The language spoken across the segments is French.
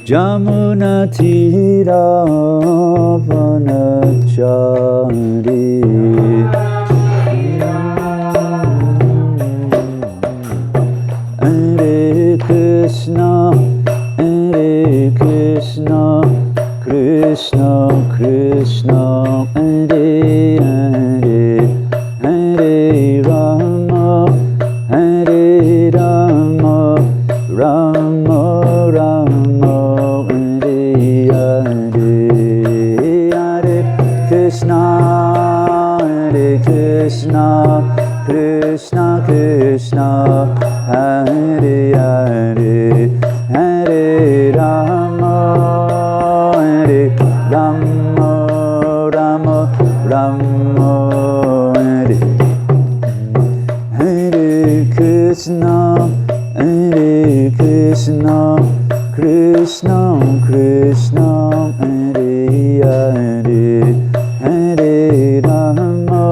Jamuna Tira Vanachari Hare Krishna Krishna Krishna Hare Hare Hare Rama Rama Rama Krishna Krishna Krishna Hare Hare Hare Rama Rama Rama Rama Hare Hare Krishna Krishna Krishna Hare Hare Hare Rama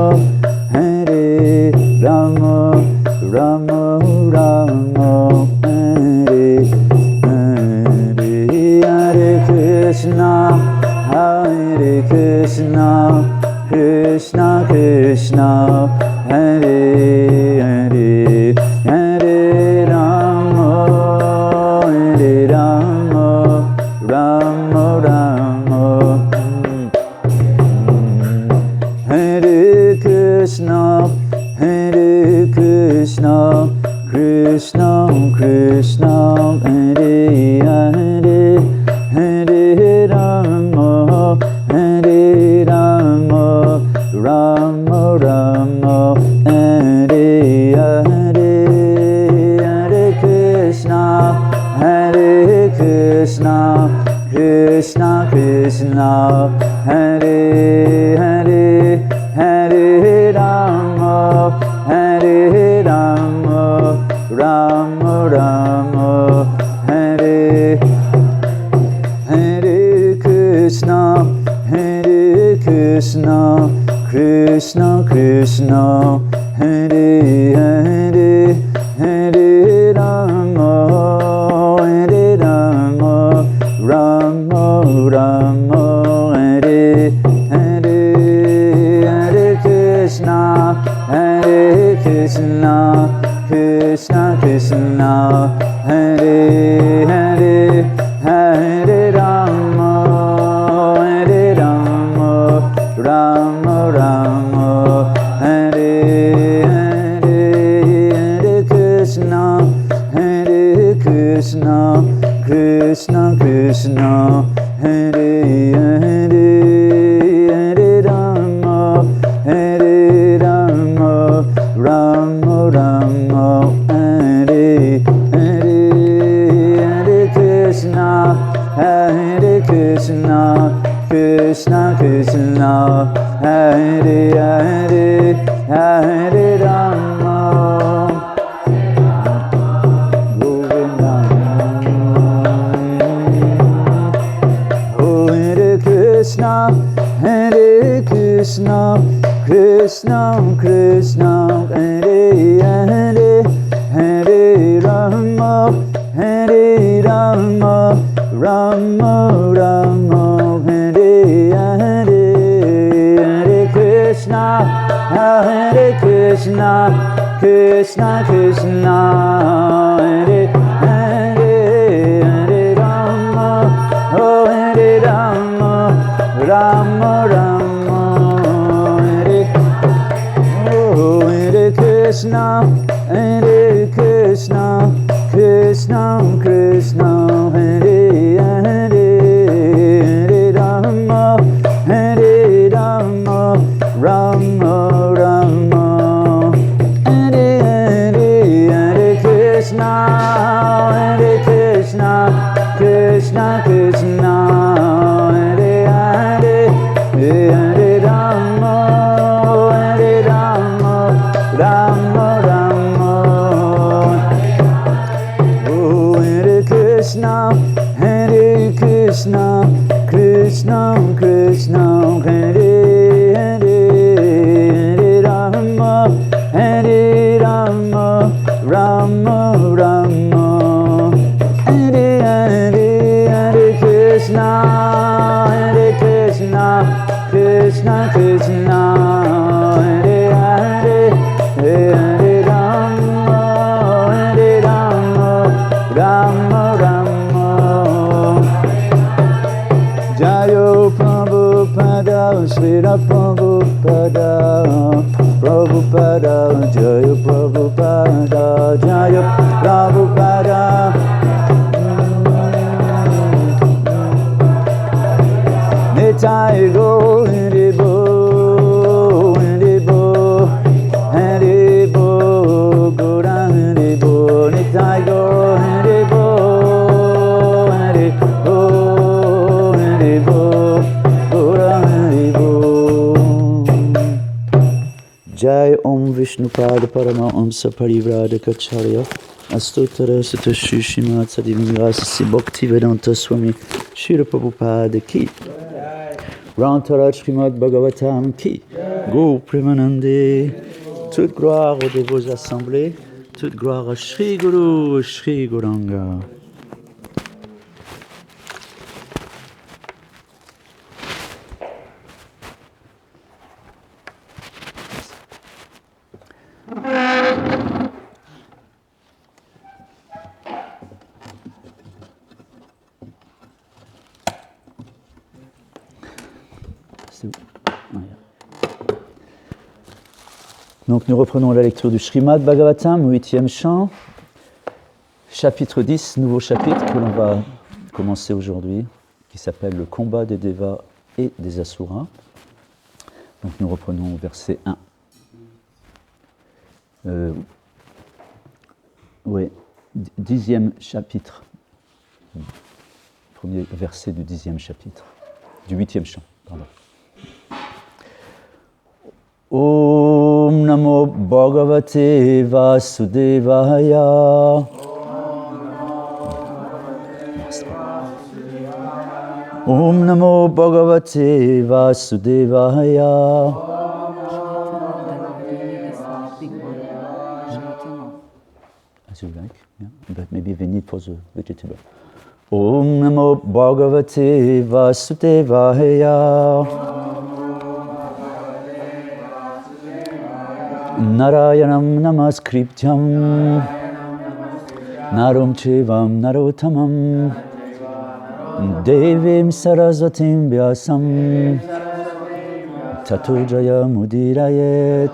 Rama Rama Hare Hare Hare Krishna Krishna Krishna Hare Hare Hare Rama Rama Rama Hare Krishna Krishna Krishna Hare Hare Hare Rama Rama Rama Hare Hare Hare Krishna Krishna Krishna Hare Hare Hare Rama Rama Rama Hare Hare Krishna Krishna Krishna Hare Hare Hare Rama Rama Rama Hare Hare Hare Krishna Krishna Krishna Hare Hare Hare Rama Rama Rama Hare Hare Hare Krishna Krishna Krishna Hare Hare Hare Rama Rama Rama Hare Hare Hare Krishna Krishna Krishna Hare Hare Hare Rama Govinda Hare Krishna Krishna Krishna Hare Hare Hare Rama Rama Rama Hare Hare Hare Krishna Krishna Krishna Hare Hare Hare Rama Hare Rama Rama Rama Hare Hare Krishna Krishna Krishna Hare Hare Hare Rama Rama Rama Hare Hare Hare Krishna Krishna Hare Hare Hare Rama Rama Rama Krishna, Hare Krishna, Krishna Krishna, Hare Hare, Hare Rama, Hare Rama, Rama Rama, Hare Hare, Hare Krishna, Hare Krishna, Krishna Krishna, Hare Hare, Hare Rama, Hare Rama, Rama Rama. Jayo Prabhupada, Srila Prabhupada, Prabhupada, Jayo Prabhupada, Jayo Prabhupada. Nitai Gaur Haribo, Haribo, Haribo, Gaura Haribo, Nitai Gaur Haribo, Haribo, Haribo, Gaura Haribo. Jai Om Vishnupada Paramahamsa Parivradakacharya Astottara Satashu Srimad Sadivini Rasi Bhaktivedanta Swami Srila Prabhupada Ki Rantaraj Srimad Bhagavatam Ki Go Premanande. Toute gloire aux dévots assemblés, toute gloire à Shri Guru, Shri Gauranga. Donc nous reprenons la lecture du Srimad Bhagavatam, 8e chant, chapitre 10, nouveau chapitre que l'on va commencer aujourd'hui, qui s'appelle le combat des Devas et des Asuras. Donc nous reprenons au verset 1. Oui, 10e chapitre, premier verset du 10e chapitre, du 8e chant, pardon. Om Namo Bhagavate Vasudevaya. Om Namo Bhagavate Vasudevaya. As you like, yeah. But maybe we need for the vegetable. Om Namo Bhagavate Vasudevaya. Narayanam Namaskrityam Narum Chevam Narottamam Devim Saraswatim Vyasam Tato Jaya Mudirayet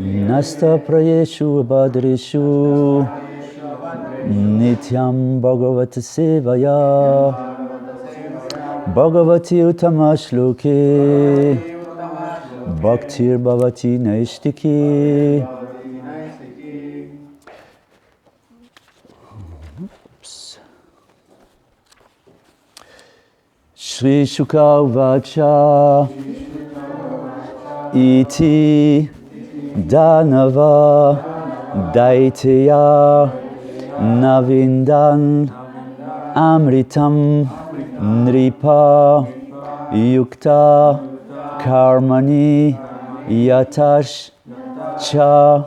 Nasta Prayeshu Abhadreshu Nityam Bhagavata Sevaya Bhagavati Utamashloke Bhaktir Bhavati Naistiki. Shri Shuka Uvacha Iti Danava Daitya Navindan Amritam Nripa Yukta Karmani Yatash Cha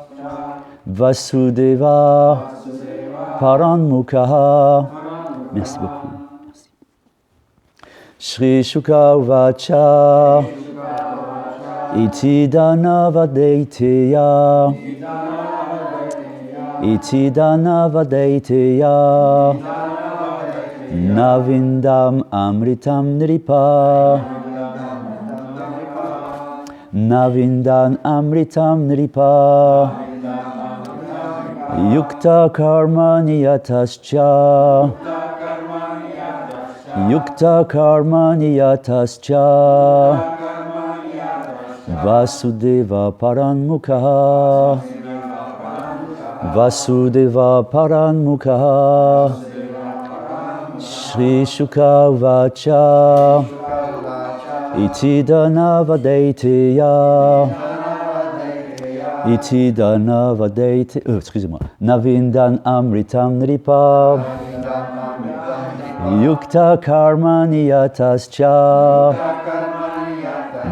Vasudeva Paranmukha. Merci beaucoup. Merci. Shri Shuka Uvacha Iti Danava Daitya Iti Danava Daitya Navindam Amritam Nripa Navindan Amritam Nripa Yukta Karma Niyatascha Yukta Karma Niyatascha Vasudeva Paranmukha Vasudeva Paranmukha Shri Shuka Uvacha Iti Danava Daitya Iti Danava Daitya excusez-moi Navindan Amritam Nripa Yukta karmani yatascha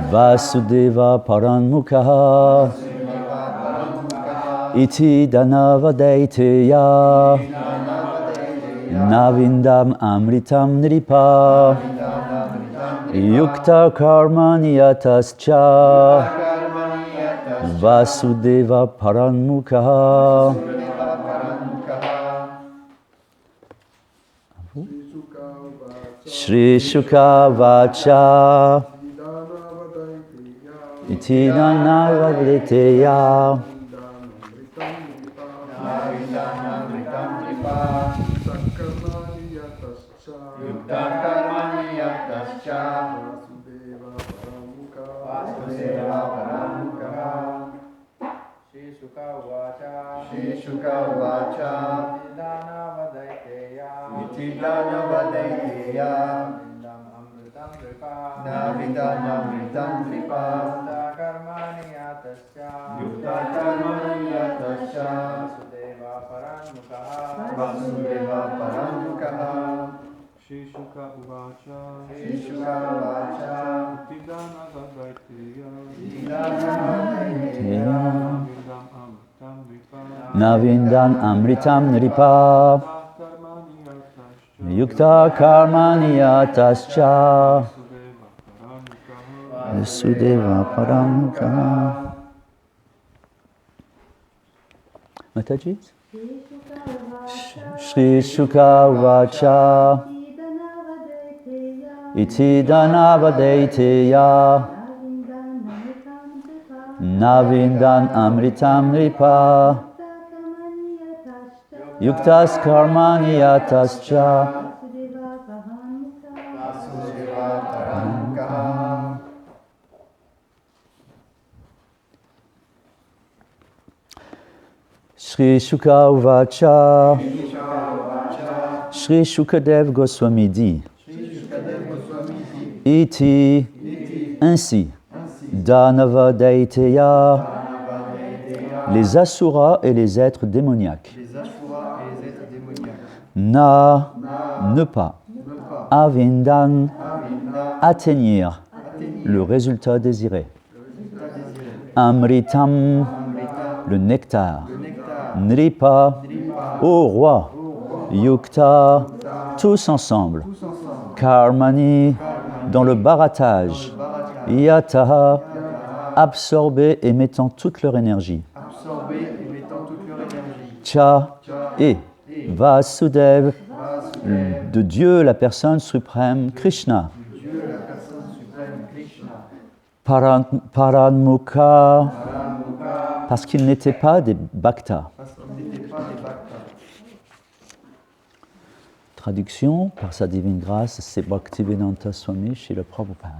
Vasudeva paranmukha Iti danavadeiteya Navindam amritam nripa Yukta karmani yatascha Vasudeva paranmukha. Shri Shuka Vacha Iti Nanavaditeya Shri Shuka Vacha Iti Danavadaideya Navidamritam Dripa Yukta Karmani Yatasya Vasudeva Paranmukha Shri Shuka Vacha Shri Shuka Vacha Navindan amritam nripa Yukta karmani yatascha Vasudeva paramukha. Mataji? Shri Shuka Vacha Iti danavadeiteya Navindan amritam nripa Yuktas karmani yatascha Vasudeva Paranmukha Shri Shuka Vacha Shri Shukadev Goswami dit Iti ainsi Danavadeiteya les asuras et les êtres démoniaques ne pas avindan atteignir le résultat désiré amritam le nectar nripa ô roi yukta tous ensemble karmani dans le baratage yataha absorbés et mettant toute leur énergie cha et Vasudev de Dieu la personne suprême Krishna Paranmukha parce qu'ils n'étaient pas des bhaktas. Traduction par sa divine grâce, c'est Bhaktivedanta Swami Srila Prabhupada.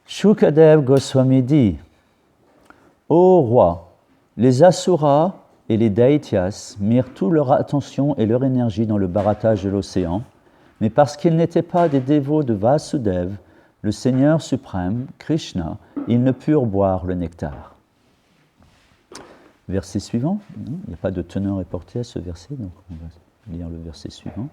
Shukadev Goswami dit Ô roi, les asuras et les daityas mirent toute leur attention et leur énergie dans le baratage de l'océan, mais parce qu'ils n'étaient pas des dévots de Vasudev, le Seigneur suprême, Krishna, ils ne purent boire le nectar. Verset suivant, il n'y a pas de teneur reportée à ce verset, donc on va lire le verset suivant.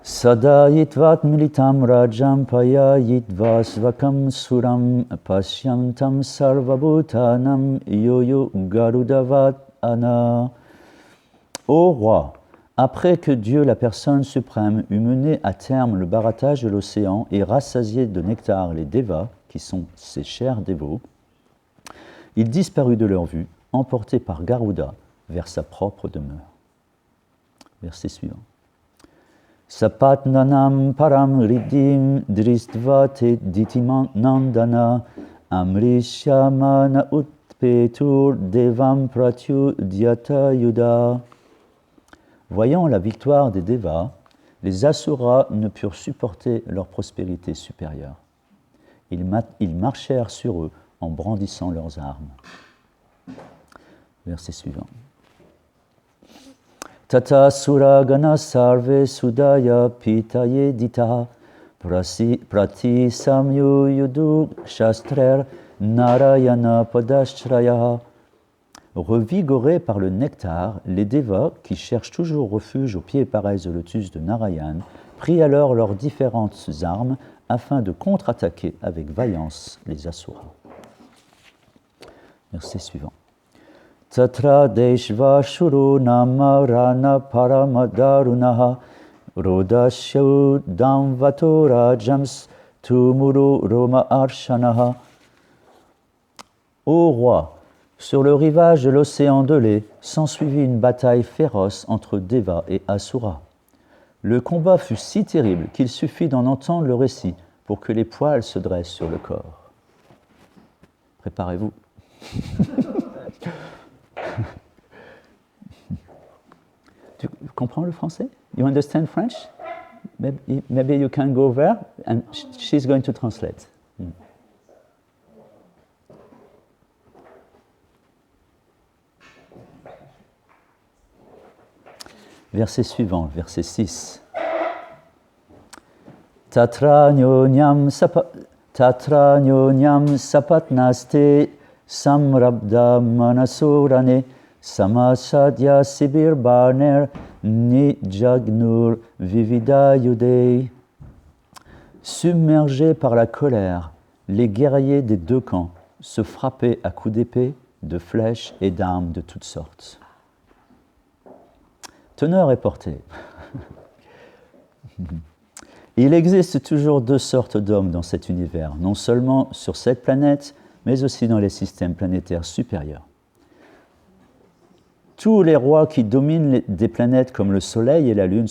Sada yitvat militam rajam paya yitva svakam suram pasyantam sarvabhutanam yoyo garudavat ana. Ô roi, après que Dieu, la personne suprême, eut mené à terme le baratage de l'océan et rassasié de nectar les devas, qui sont ses chers dévots, il disparut de leur vue, emporté par Garuda vers sa propre demeure. Verset suivant. Sapatnanam param riddhim dristvate ditimanandana amrishyamana utpetur devam pratyu dhyata yuda. Voyant la victoire des Devas, les Asuras ne purent supporter leur prospérité supérieure. Ils marchèrent sur eux en brandissant leurs armes. Verset suivant. Tata suragana sarve sudaya pitaye dita prati samyu yudu shastrer narayana padashraya. Revigorés par le nectar, les Devas, qui cherchent toujours refuge au pied pareil de lotus de Narayan, prirent alors leurs différentes armes afin de contre-attaquer avec vaillance les Asuras. Verset suivant. Tatra deshva shuru nama rana paramadarunaha rodashyau damvato rajams tumuru roma arshanaha. Ô roi, sur le rivage de l'océan de lait s'ensuivit une bataille féroce entre Deva et Asura. Le combat fut si terrible qu'il suffit d'en entendre le récit pour que les poils se dressent sur le corps. Préparez-vous. Tu comprends le français? You understand French? Maybe you can go there and she's going to translate. Verset suivant, verset 6. Tatra nyonyam sapatnaste samrabda manasurane samasadya sibir barner nijagnur vividayude. Submergés par la colère, les guerriers des deux camps se frappaient à coups d'épée, de flèches et d'armes de toutes sortes. Teneur est portée. Il existe toujours deux sortes d'hommes dans cet univers, non seulement sur cette planète, mais aussi dans les systèmes planétaires supérieurs. Tous les rois qui dominent des planètes comme le Soleil et la Lune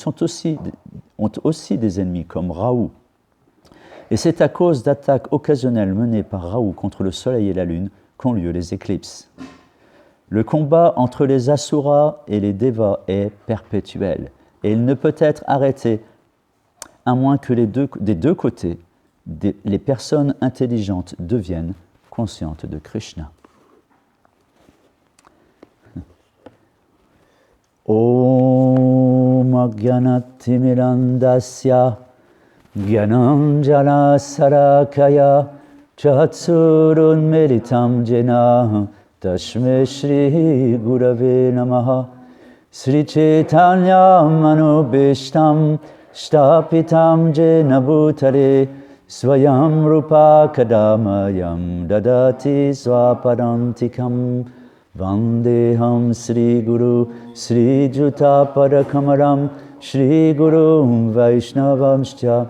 ont aussi des ennemis, comme Rahu. Et c'est à cause d'attaques occasionnelles menées par Rahu contre le Soleil et la Lune qu'ont lieu les éclipses. Le combat entre les Asuras et les Devas est perpétuel, et il ne peut être arrêté à moins que des deux côtés, les personnes intelligentes deviennent conscientes de Krishna. Om Agyanatimirandasya Gyananjana Sarakaya Chatsurun Meditam Jena Tashme Shri Gurave Namaha Sri Chaitanya Manubhishtam Shtapitam Jena Bhutale Swayam Rupa Kadamayam Dadati Swapadantikam Vandeham Sri Guru Sri Juta Padakamaram Shri Guru Vaishnavamscha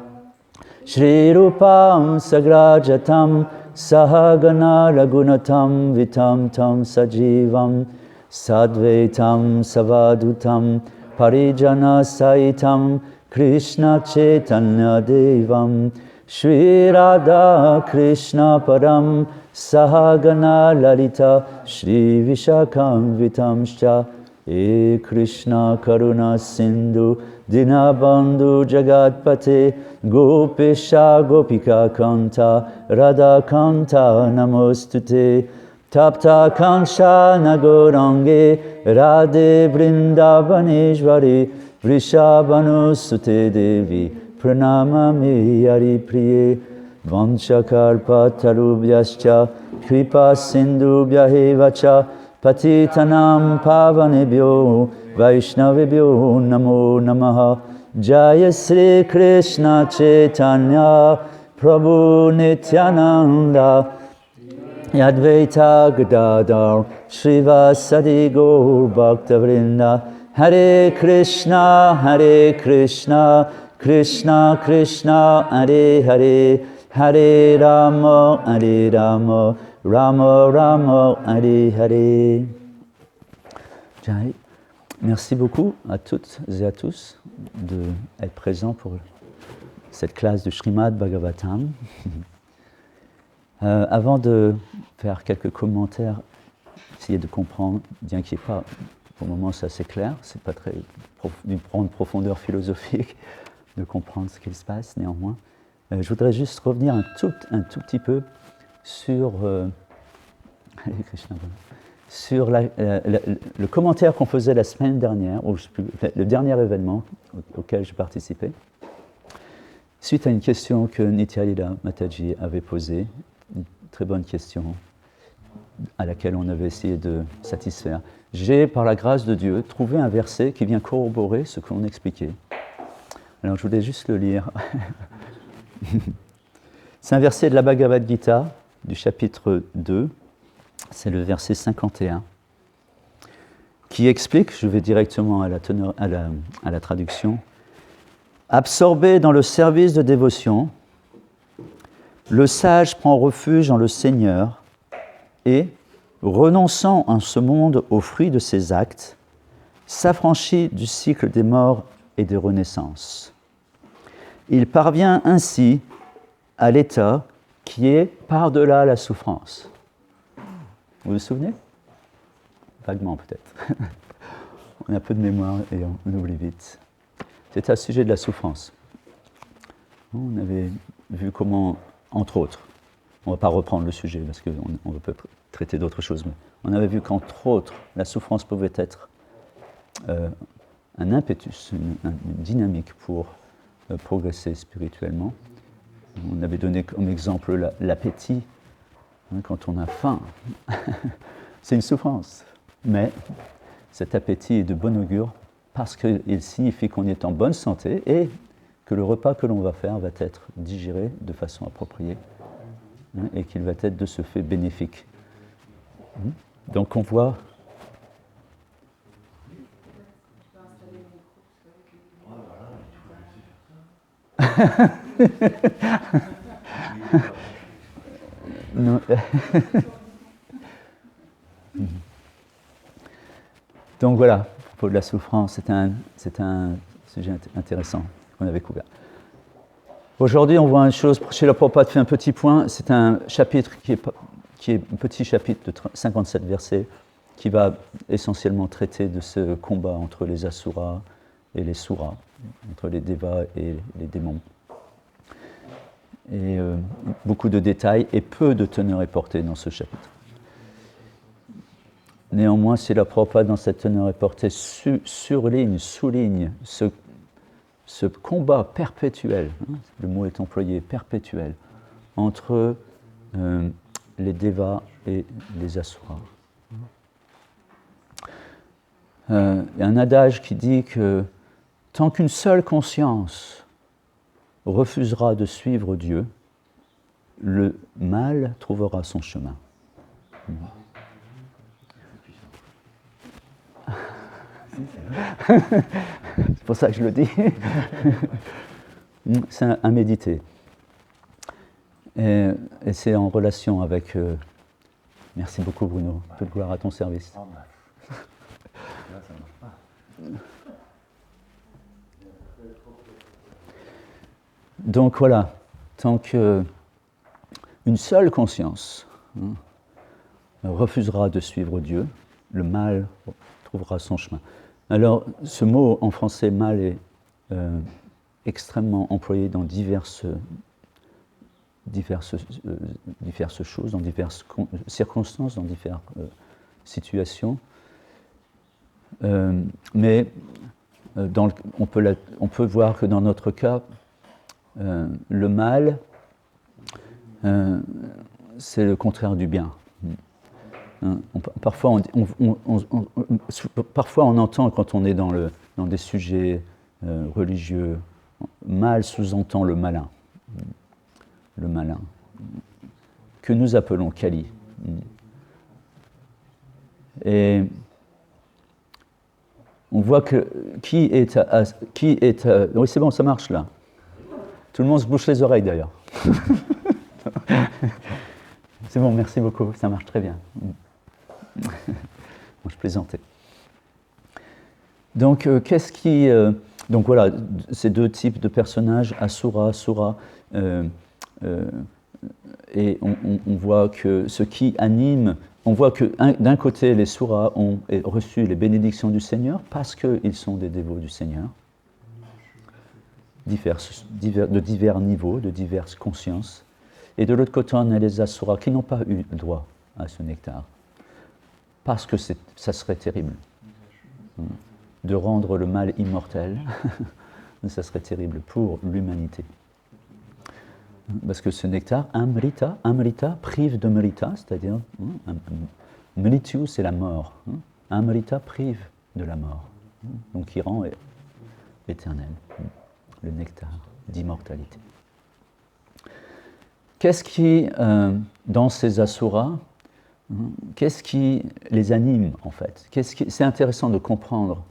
Shri Rupam Sagrajatam Sahagana Ragunatam Vitam Tam Sajivam Sadvaitam Savadutam Parijana Saitam Krishna Chaitanya Devam Shri Radha Krishna Param Sahagana Lalita Shri Vishakam Vitamscha E Krishna Karuna Sindhu Dinabandhu Jagatpate Gopesha Gopika Kanta Radha Kanta Namostute Tapta Kansha Nagorange Radhe Vrindavaneshvari Vrishabhanusute Devi Pranamami Haripriye Vanchakalpatarubhyascha Kripa Sindhubhyahevacha Patitanam Pavanebhyo Vaishnavebhyo Namo Namaha Jaya Sri Krishna Chaitanya Prabhu Nityananda Yadvaita Gadadhar Srivasadi Gaur Bhaktavrinda Hare Krishna Krishna Krishna Hare Hare Hare Rama Rama Rama Hare Hare. Jai. Merci beaucoup à toutes et à tous d'être présents pour cette classe de Srimad Bhagavatam. Avant de faire quelques commentaires, essayer de comprendre, bien qu'il n'y ait pas, pour le moment c'est assez clair, c'est pas très d'une grande profondeur philosophique de comprendre ce qu'il se passe néanmoins. Je voudrais juste revenir un tout petit peu sur, sur le commentaire qu'on faisait la semaine dernière, le dernier événement auquel j'ai participé, suite à une question que Nityananda Mataji avait posée, une très bonne question. à laquelle on avait essayé de satisfaire. J'ai, par la grâce de Dieu, trouvé un verset qui vient corroborer ce que l'on expliquait. Alors je voulais juste le lire. C'est un verset de la Bhagavad Gita, du chapitre 2, c'est le verset 51, qui explique, je vais directement à la traduction, « Absorbé dans le service de dévotion, le sage prend refuge en le Seigneur et, renonçant en ce monde aux fruits de ses actes, s'affranchit du cycle des morts et des renaissances. Il parvient ainsi à l'état qui est par-delà la souffrance. » Vous vous souvenez ? Vaguement peut-être. On a peu de mémoire et on oublie vite. C'était à ce sujet de la souffrance. On avait vu comment, entre autres, on ne va pas reprendre le sujet parce qu'on peut traiter d'autres choses, mais on avait vu qu'entre autres, la souffrance pouvait être un impétus, une dynamique pour progresser spirituellement. On avait donné comme exemple l'appétit, quand on a faim. C'est une souffrance, mais cet appétit est de bon augure parce qu'il signifie qu'on est en bonne santé et que le repas que l'on va faire va être digéré de façon appropriée et qu'il va être de ce fait bénéfique. Donc on voit... Non. Donc voilà, à propos de la souffrance, c'est un sujet intéressant qu'on avait couvert. Aujourd'hui, on voit une chose, Srila Prabhupada fait un petit point, c'est un chapitre qui est un petit chapitre de 57 versets, qui va essentiellement traiter de ce combat entre les asuras et les suras, entre les devas et les démons. Et beaucoup de détails et peu de teneur est portée dans ce chapitre. Néanmoins, Srila Prabhupada, dans cette teneur est portée, souligne ce combat perpétuel, le mot est employé, perpétuel, entre les devas et les asuras. Il y a un adage qui dit que tant qu'une seule conscience refusera de suivre Dieu, le mal trouvera son chemin. C'est pour ça que je le dis. C'est à méditer. Et c'est en relation avec... Merci beaucoup Bruno, peu de gloire à ton service. Donc voilà, tant qu'une seule conscience refusera de suivre Dieu, le mal trouvera son chemin. Alors, ce mot en français, mal, est extrêmement employé dans diverses choses, dans diverses circonstances, dans diverses situations. Mais on peut voir que dans notre cas, le mal, c'est le contraire du bien. Parfois, on entend, quand on est dans des sujets religieux, mal sous-entend le malin, que nous appelons Kali. Et on voit que oui, c'est bon, ça marche là. Tout le monde se bouche les oreilles d'ailleurs. C'est bon, merci beaucoup, ça marche très bien. Bon, je plaisantais. Donc, donc voilà, ces deux types de personnages, Asura, Sura, et on voit que ce qui anime, on voit que d'un côté, les Suras ont reçu les bénédictions du Seigneur parce qu'ils sont des dévots du Seigneur, de divers niveaux, de diverses consciences. Et de l'autre côté, on a les Asuras qui n'ont pas eu droit à ce nectar. Parce que ça serait terrible. De rendre le mal immortel, ça serait terrible pour l'humanité. Parce que ce nectar, amrita prive de mrita, c'est-à-dire mrityu, c'est la mort. Amrita prive de la mort, donc qui rend éternel, le nectar d'immortalité. Qu'est-ce qui, dans ces asuras, qu'est-ce qui les anime en fait? C'est intéressant de comprendre.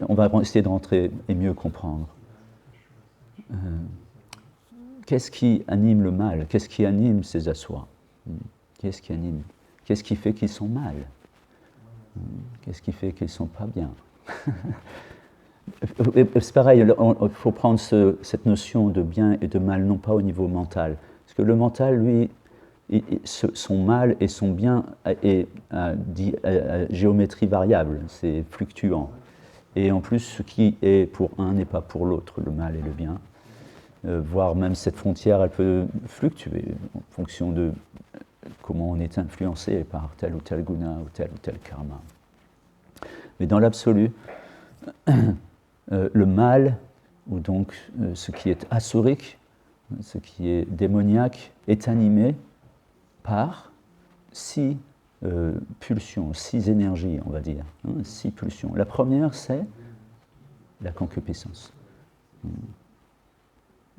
On va essayer de rentrer et mieux comprendre. Qu'est-ce qui anime le mal? Qu'est-ce qui anime ces asuras? Qu'est-ce qui anime? Qu'est-ce qui fait qu'ils sont mal? Qu'est-ce qui fait qu'ils ne sont pas bien? C'est pareil, il faut prendre cette notion de bien et de mal, non pas au niveau mental. Parce que le mental, lui, son mal et son bien est à géométrie variable, c'est fluctuant. Et en plus, ce qui est pour un n'est pas pour l'autre, le mal et le bien. Voire même cette frontière, elle peut fluctuer en fonction de comment on est influencé par tel ou tel guna ou tel karma. Mais dans l'absolu, le mal, ou donc ce qui est asurique, ce qui est démoniaque, est animé par 6 pulsions, 6 énergies, on va dire, 6 pulsions. La première, c'est la concupiscence.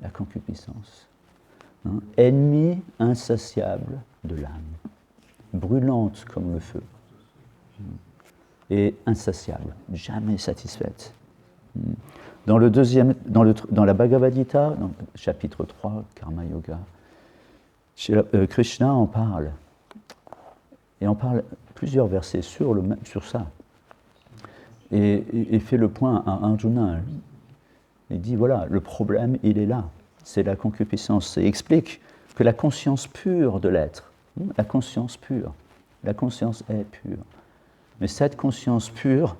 La concupiscence. Ennemie insatiable de l'âme, brûlante comme le feu, et insatiable, jamais satisfaite. Dans la Bhagavad Gita, dans le chapitre 3, Karma Yoga, Krishna en parle. Et on parle plusieurs versets sur ça. Et fait le point à Arjuna. Il dit, voilà, le problème, il est là. C'est la concupiscence. Et explique que la conscience pure de l'être, la conscience pure, la conscience est pure. Mais cette conscience pure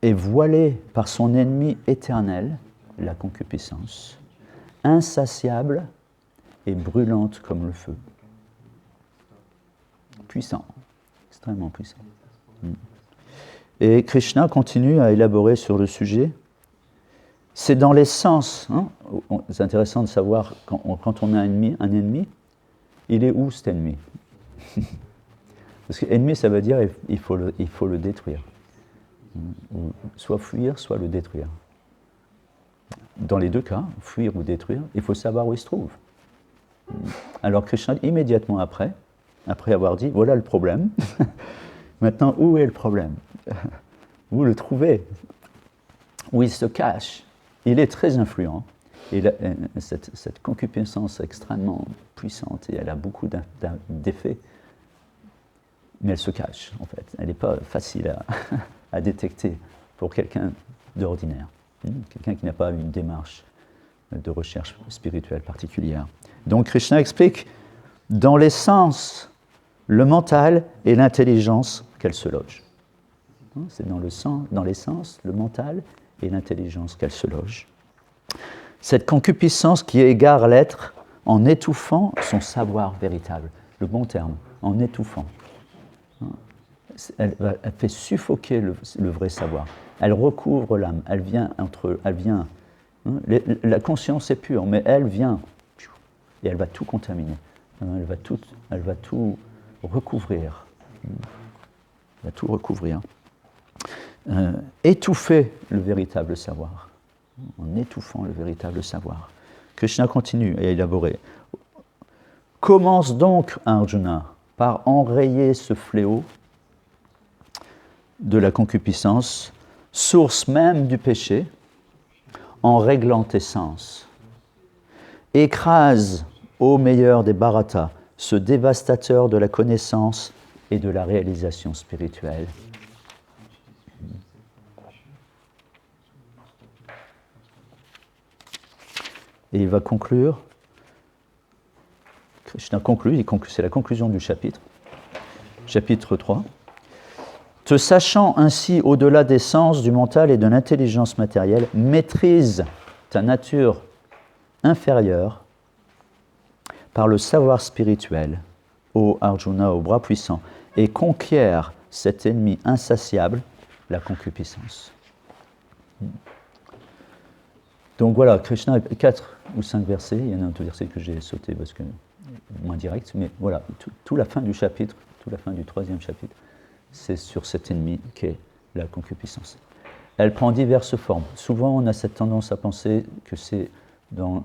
est voilée par son ennemi éternel, la concupiscence, insatiable et brûlante comme le feu. Puissant, extrêmement puissant. Et Krishna continue à élaborer sur le sujet. C'est dans les sens. C'est intéressant de savoir, quand on a un ennemi, il est où cet ennemi? Parce que ennemi, ça veut dire il faut le détruire. Soit fuir, soit le détruire. Dans les deux cas, fuir ou détruire, il faut savoir où il se trouve. Alors Krishna, immédiatement après avoir dit, voilà le problème, maintenant où est le problème? Où le trouver? Où il se cache? Il est très influent, et cette concupiscence extrêmement puissante, et elle a beaucoup d'effets, mais elle se cache, en fait. Elle n'est pas facile à détecter pour quelqu'un d'ordinaire, quelqu'un qui n'a pas une démarche de recherche spirituelle particulière. Donc Krishna explique, dans les sens, le mental et l'intelligence qu'elle se loge. C'est dans les sens, le mental et l'intelligence qu'elle se loge. Cette concupiscence qui égare l'être en étouffant son savoir véritable. Le bon terme, en étouffant. Elle fait suffoquer le vrai savoir. Elle recouvre l'âme. La conscience est pure, mais elle vient et elle va tout contaminer. Elle va tout recouvrir. Elle va tout recouvrir. Étouffer le véritable savoir. En étouffant le véritable savoir. Krishna continue à élaborer. Commence donc, Arjuna, par enrayer ce fléau de la concupiscence, source même du péché, en réglant tes sens. Écrase, ô meilleur des Bharata, ce dévastateur de la connaissance et de la réalisation spirituelle. Et il va conclure, Krishna conclut, c'est la conclusion du chapitre 3. Te sachant ainsi au-delà des sens, du mental et de l'intelligence matérielle, maîtrise ta nature inférieure par le savoir spirituel, ô Arjuna, au bras puissant, et conquiert cet ennemi insatiable, la concupiscence. Donc voilà, Krishna, 4 ou 5 versets, il y en a un autre verset que j'ai sauté parce que moins direct, mais voilà, tout la fin du chapitre, toute la fin du 3e chapitre, c'est sur cet ennemi qu'est la concupiscence. Elle prend diverses formes. Souvent, on a cette tendance à penser que c'est dans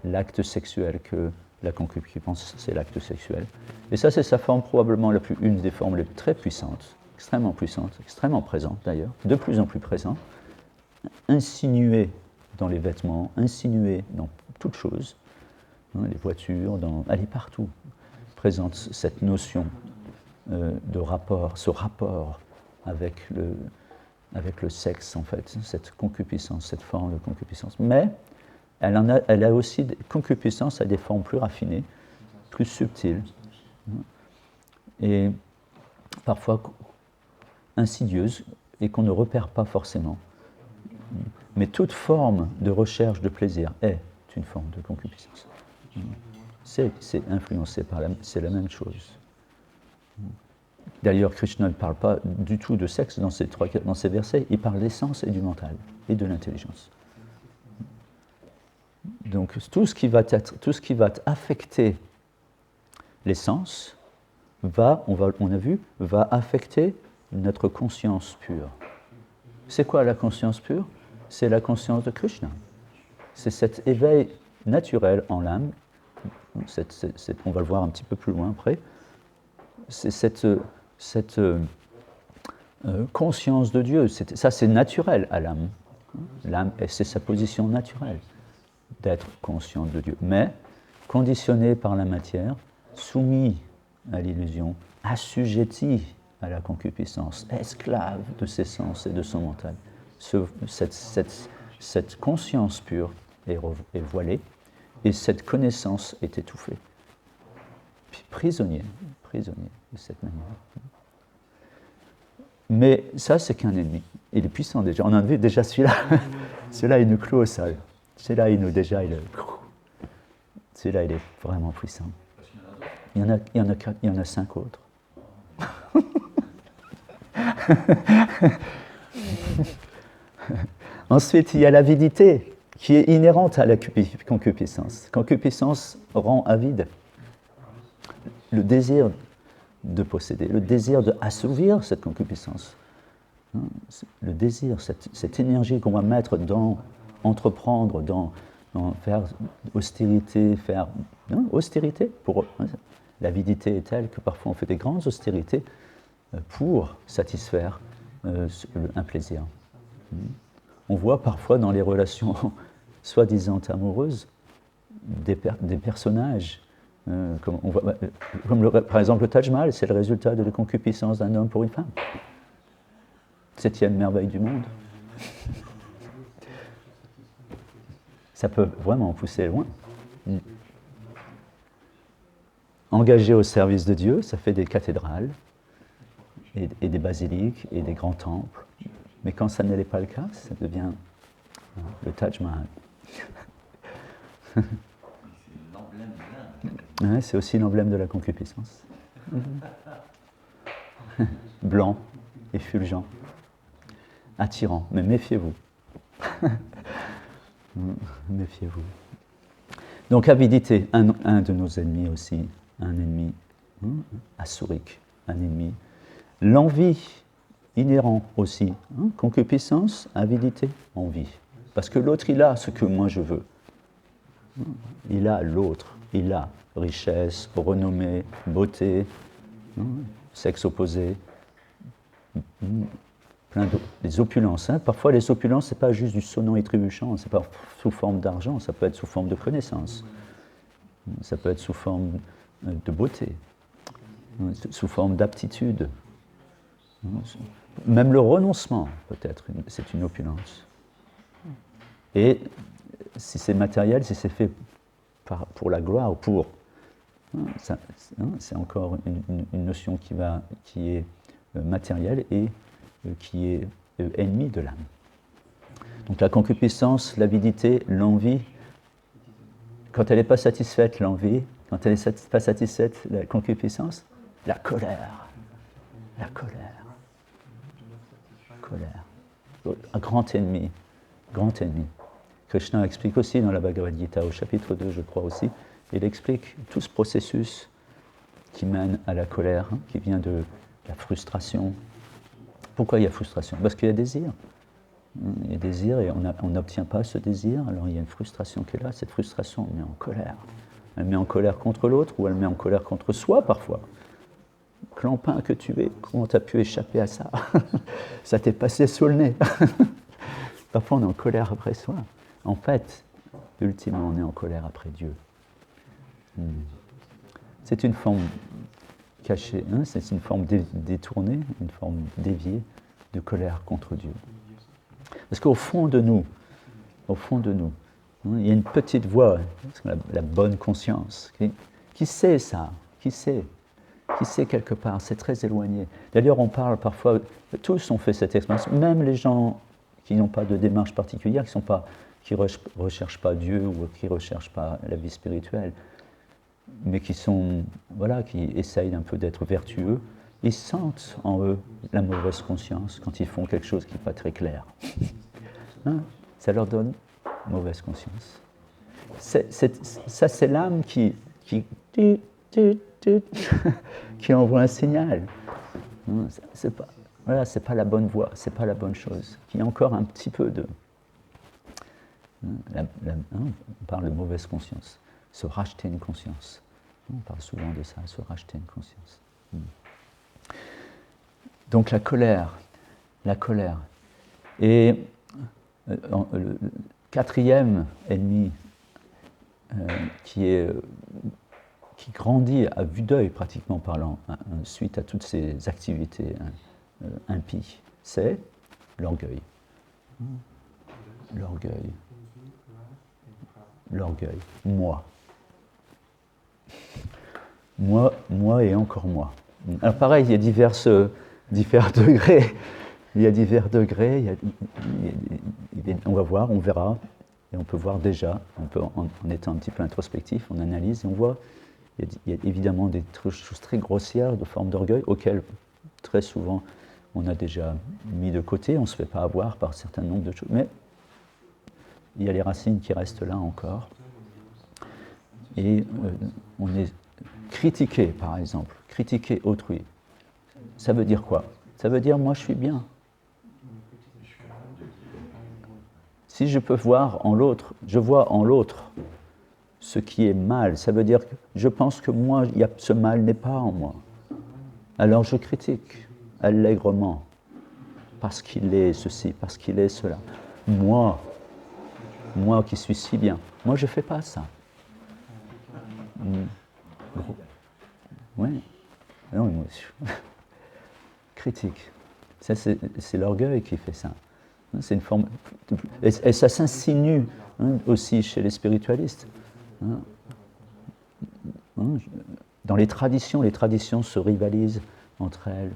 l'acte sexuel que la concupiscence, c'est l'acte sexuel. Et ça, c'est sa forme probablement une des formes les très puissantes, extrêmement présente d'ailleurs, de plus en plus présente, insinuée dans les vêtements, insinuée dans toutes choses, les voitures, elle est partout, présente cette notion de rapport, ce rapport avec le sexe, en fait, cette concupiscence, cette forme de concupiscence. Mais elle a aussi, concupiscence a des formes plus raffinées, plus subtiles, et parfois insidieuses, et qu'on ne repère pas forcément. Mais toute forme de recherche de plaisir est une forme de concupiscence. C'est influencé c'est la même chose. D'ailleurs, Krishna ne parle pas du tout de sexe dans ces versets, il parle des sens et du mental, et de l'intelligence. Donc tout ce qui va affecter les sens on a vu, va affecter notre conscience pure. C'est quoi la conscience pure? C'est la conscience de Krishna. C'est cet éveil naturel en l'âme, on va le voir un petit peu plus loin après, c'est cette conscience de Dieu. Ça, c'est naturel à l'âme. L'âme, c'est sa position naturelle d'être consciente de Dieu, mais conditionné par la matière, soumis à l'illusion, assujetti à la concupiscence, esclave de ses sens et de son mental. Cette conscience pure est voilée et cette connaissance est étouffée. Puis prisonnier de cette manière. Mais ça, c'est qu'un ennemi. Il est puissant déjà. On en a vu déjà celui-là. Celui-là, il nous cloue au sol. Celui-là, il est vraiment puissant. Il y en a 5 autres. Ensuite, il y a l'avidité qui est inhérente à la concupiscence. Concupiscence rend avide. Le désir de posséder, le désir d'assouvir cette concupiscence. Le désir, cette énergie qu'on va mettre dans entreprendre, dans faire austérité, l'avidité est telle que parfois on fait des grandes austérités pour satisfaire un plaisir. On voit parfois dans les relations soi-disant amoureuses des personnages, par exemple le Taj Mahal, c'est le résultat de la concupiscence d'un homme pour une femme. 7e merveille du monde. Ça peut vraiment pousser loin. Engagé au service de Dieu, ça fait des cathédrales et des basiliques et des grands temples. Mais quand ça n'est pas le cas, ça devient le Taj Mahal. Ouais, c'est aussi l'emblème de la concupiscence. Blanc, effulgent, attirant, mais méfiez-vous. Méfiez-vous. Donc avidité, un de nos ennemis aussi, un ennemi assourique, un ennemi. L'envie, inhérent aussi, concupiscence, avidité, envie. Parce que l'autre, il a ce que moi je veux. Il a l'autre, il a richesse, renommée, beauté, sexe opposé, plein des opulences. Parfois, les opulences, ce n'est pas juste du sonnant et trébuchant, ce n'est pas sous forme d'argent, ça peut être sous forme de connaissance, ça peut être sous forme de beauté, sous forme d'aptitude. Même le renoncement, peut-être, c'est une opulence. Et si c'est matériel, si c'est fait pour la gloire, c'est encore une notion qui est matérielle et qui est ennemie de l'âme. Donc la concupiscence, l'avidité, l'envie, quand elle n'est pas satisfaite, l'envie, quand elle n'est pas satisfaite, la concupiscence, la colère. Un grand ennemi. Krishna explique aussi dans la Bhagavad Gita, au chapitre 2, je crois aussi, il explique tout ce processus qui mène à la colère, qui vient de la frustration. Pourquoi il y a frustration? Parce qu'il y a désir. Il y a désir et on n'obtient pas ce désir, alors il y a une frustration qui est là. Cette frustration, elle met en colère. Elle met en colère contre l'autre ou elle met en colère contre soi parfois. Clampin que tu es, comment tu as pu échapper à ça? Ça t'est passé sous le nez. Parfois on est en colère après soi. En fait, ultimement, on est en colère après Dieu. C'est une forme cachée, hein, c'est une forme détournée, une forme déviée de colère contre Dieu. Parce qu'au fond de nous, il y a une petite voix, la bonne conscience, qui sait ça, qui sait quelque part, c'est très éloigné. D'ailleurs, on parle parfois, tous ont fait cette expérience, même les gens qui n'ont pas de démarche particulière, qui ne recherchent pas Dieu ou qui ne recherchent pas la vie spirituelle, mais qui essayent un peu d'être vertueux, ils sentent en eux la mauvaise conscience quand ils font quelque chose qui n'est pas très clair. Hein? Ça leur donne mauvaise conscience. Ça, c'est l'âme qui envoie un signal. C'est pas la bonne voie, c'est pas la bonne chose. Il y a encore un petit peu de... on parle de mauvaise conscience. Se racheter une conscience. On parle souvent de ça, se racheter une conscience. Donc la colère. Et le quatrième ennemi qui grandit à vue d'œil, pratiquement parlant, suite à toutes ces activités impies, c'est l'orgueil. L'orgueil. Moi et encore moi. Alors pareil, il y a divers degrés. On va voir, on verra, et on peut voir déjà, en étant un petit peu introspectif, on analyse et on voit, il y a évidemment des choses très grossières de forme d'orgueil, auxquelles très souvent on a déjà mis de côté, on ne se fait pas avoir par un certain nombre de choses, mais il y a les racines qui restent là encore. Et on est critiqué, par exemple, critiquer autrui. Ça veut dire quoi? Ça veut dire, moi je suis bien. Si je peux voir en l'autre, je vois en l'autre ce qui est mal, ça veut dire que je pense que moi, ce mal n'est pas en moi. Alors je critique allègrement, parce qu'il est ceci, parce qu'il est cela. Moi qui suis si bien, moi je ne fais pas ça. Oui. Non, critique. Ça, c'est l'orgueil qui fait ça. C'est une forme... Et ça s'insinue aussi chez les spiritualistes. Dans les traditions se rivalisent entre elles,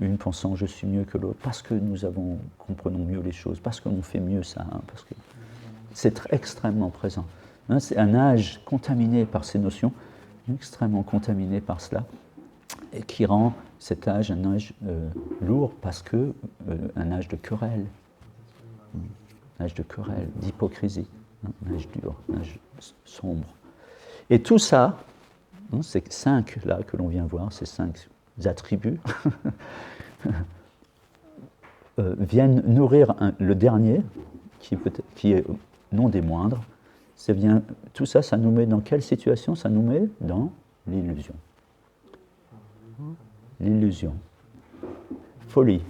une pensant je suis mieux que l'autre, parce que nous comprenons mieux les choses, parce qu'on fait mieux ça, parce que c'est extrêmement présent. C'est un âge contaminé par ces notions, extrêmement contaminé par cela, et qui rend cet âge un âge lourd, parce que un âge de querelle, d'hypocrisie, un âge dur, un âge sombre. Et tout ça, ces 5 là que l'on vient voir, ces 5 attributs, viennent nourrir le dernier, qui est non des moindres. Tout ça, ça nous met dans quelle situation? Ça nous met dans l'illusion. L'illusion. Folie.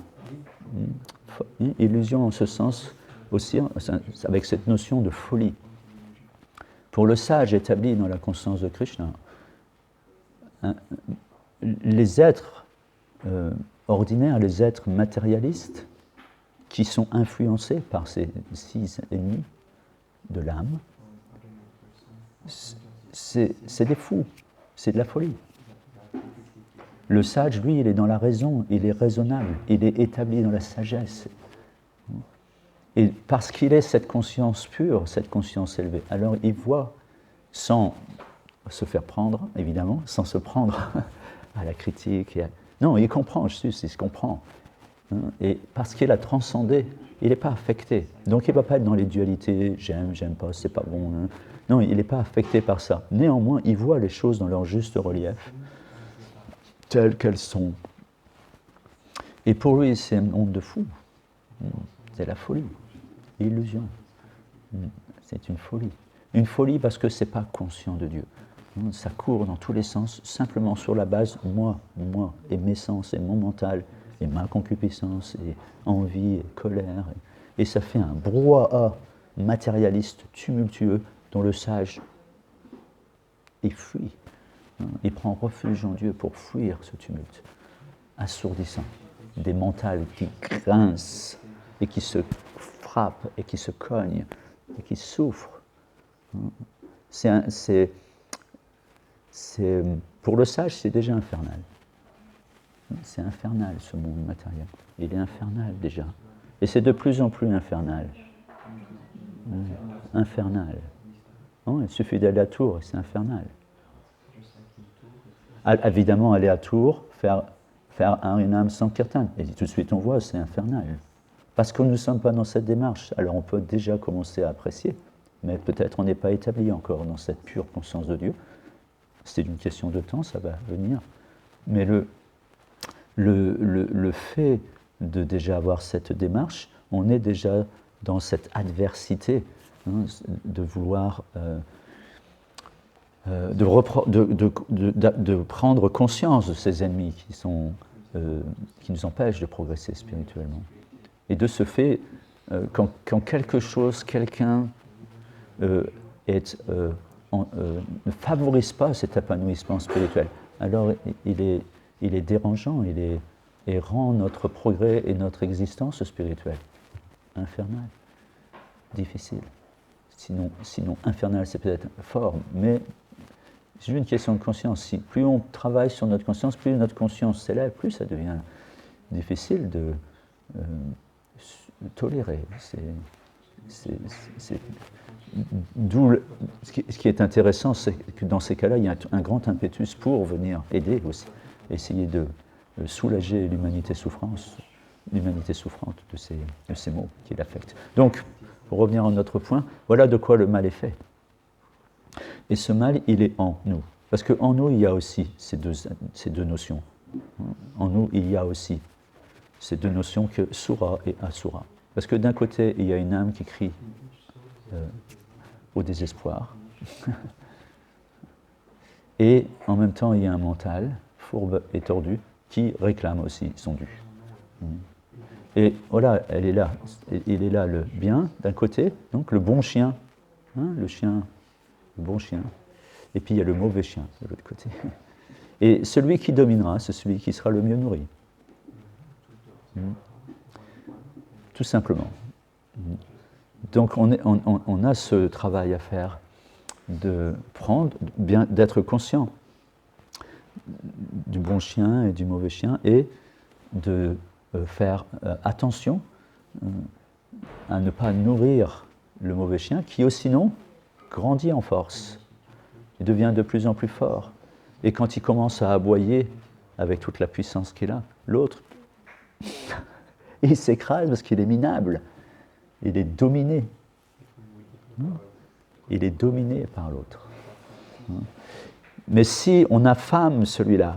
Illusion en ce sens aussi, avec cette notion de folie. Pour le sage établi dans la conscience de Krishna, les êtres ordinaires, les êtres matérialistes, qui sont influencés par ces 6 ennemis de l'âme, c'est des fous, c'est de la folie. Le sage, lui, il est dans la raison, il est raisonnable, il est établi dans la sagesse. Et parce qu'il est cette conscience pure, cette conscience élevée, alors il voit, sans se faire prendre, évidemment, sans se prendre à la critique. Non, il comprend, il se comprend. Et parce qu'il a transcendé, il n'est pas affecté. Donc il ne va pas être dans les dualités, j'aime pas, c'est pas bon. Hein. Non, il n'est pas affecté par ça. Néanmoins, il voit les choses dans leur juste relief, telles qu'elles sont. Et pour lui, c'est un monde de fou. C'est la folie, illusion. C'est une folie. Une folie parce que ce n'est pas conscient de Dieu. Ça court dans tous les sens, simplement sur la base, moi, et mes sens, et mon mental, et ma concupiscence, et envie, et colère. Et ça fait un brouhaha matérialiste, tumultueux, dont le sage, il fuit. Il prend refuge en Dieu pour fuir ce tumulte, assourdissant. Des mentales qui grincent, et qui se frappent, et qui se cognent, et qui souffrent. Pour le sage, c'est déjà infernal. C'est infernal, ce monde matériel. Il est infernal déjà. Et c'est de plus en plus infernal. Infernal. Non, il suffit d'aller à Tours et c'est infernal. Évidemment, aller à Tours, faire une âme sans kirtan. Et tout de suite, on voit, c'est infernal. Parce que nous ne sommes pas dans cette démarche. Alors on peut déjà commencer à apprécier, mais peut-être on n'est pas établi encore dans cette pure conscience de Dieu. C'est une question de temps, ça va venir. Mais le fait de déjà avoir cette démarche, on est déjà dans cette adversité, hein, de vouloir de prendre conscience de ces ennemis qui nous empêchent de progresser spirituellement. Et de ce fait, quand quelqu'un ne favorise pas cet épanouissement spirituel, alors il est dérangeant, et rend notre progrès et notre existence spirituelle infernale, difficile. Sinon infernal, c'est peut-être fort, mais c'est une question de conscience. Plus on travaille sur notre conscience, plus notre conscience s'élève, plus ça devient difficile de tolérer. D'où ce qui est intéressant, c'est que dans ces cas-là, il y a un grand impétus pour venir aider aussi, essayer de soulager l'humanité souffrante de ces maux qui l'affectent. Donc, pour revenir à notre point, voilà de quoi le mal est fait. Et ce mal, il est en nous. Parce qu'en nous, il y a aussi ces deux notions. En nous, il y a aussi ces deux notions que Sura et Asura. Parce que d'un côté, il y a une âme qui crie au désespoir. Et en même temps, il y a un mental fourbe et tordu qui réclame aussi son dû. Et voilà, il est là le bien d'un côté, donc le bon chien, hein, le bon chien, et puis il y a le mauvais chien de l'autre côté. Et celui qui dominera, c'est celui qui sera le mieux nourri. Tout simplement. Donc on a ce travail à faire d'être conscient du bon chien et du mauvais chien, et de faire attention à ne pas nourrir le mauvais chien qui, sinon, grandit en force. Il devient de plus en plus fort. Et quand il commence à aboyer avec toute la puissance qu'il a, l'autre, il s'écrase parce qu'il est minable. Il est dominé. Il est dominé par l'autre. Mais si on affame celui-là,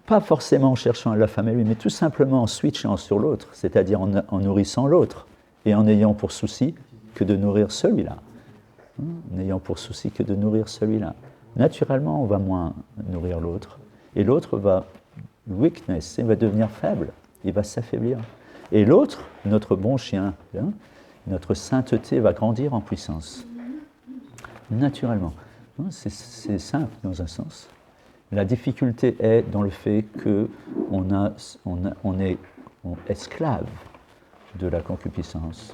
pas forcément en cherchant à l'affamer lui, mais tout simplement en switchant sur l'autre, c'est-à-dire en nourrissant l'autre, et en ayant pour souci que de nourrir celui-là. N'ayant pour souci que de nourrir celui-là. Naturellement, on va moins nourrir l'autre, et l'autre va weakness, il va devenir faible, il va s'affaiblir. Et l'autre, notre bon chien, hein, notre sainteté va grandir en puissance. Naturellement. C'est simple dans un sens. La difficulté est dans le fait qu'on est esclave de la concupiscence.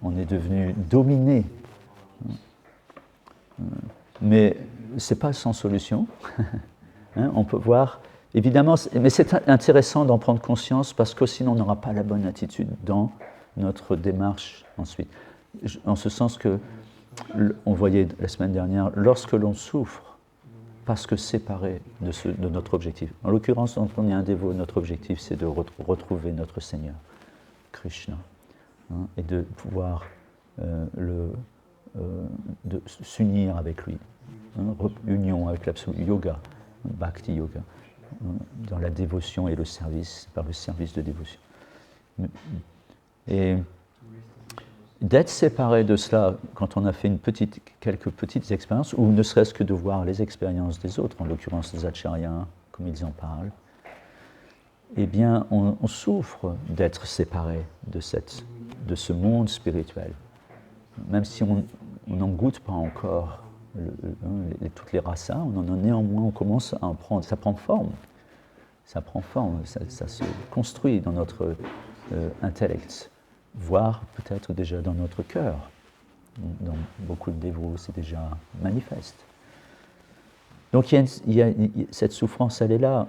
On est devenu dominé. Mais ce n'est pas sans solution. Hein, on peut voir, évidemment, mais c'est intéressant d'en prendre conscience parce que sinon on n'aura pas la bonne attitude dans notre démarche ensuite. En ce sens que, on voyait la semaine dernière, lorsque l'on souffre, parce que séparés de notre objectif. En l'occurrence, quand on est un dévot, notre objectif, c'est de retrouver notre Seigneur, Krishna, hein, et de pouvoir de s'unir avec lui. Hein, union avec l'absolu, yoga, bhakti yoga, hein, dans la dévotion et le service, par le service de dévotion. Et d'être séparé de cela, quand on a fait quelques petites expériences, ou ne serait-ce que de voir les expériences des autres, en l'occurrence des acharyas, comme ils en parlent, eh bien, on souffre d'être séparé de ce monde spirituel. Même si on n'en goûte pas encore toutes les rasas, néanmoins, on commence à en prendre, ça prend forme. Ça prend forme, ça se construit dans notre intellect, voire peut-être déjà dans notre cœur. Dans beaucoup de dévots, c'est déjà manifeste. Donc cette souffrance, elle est là.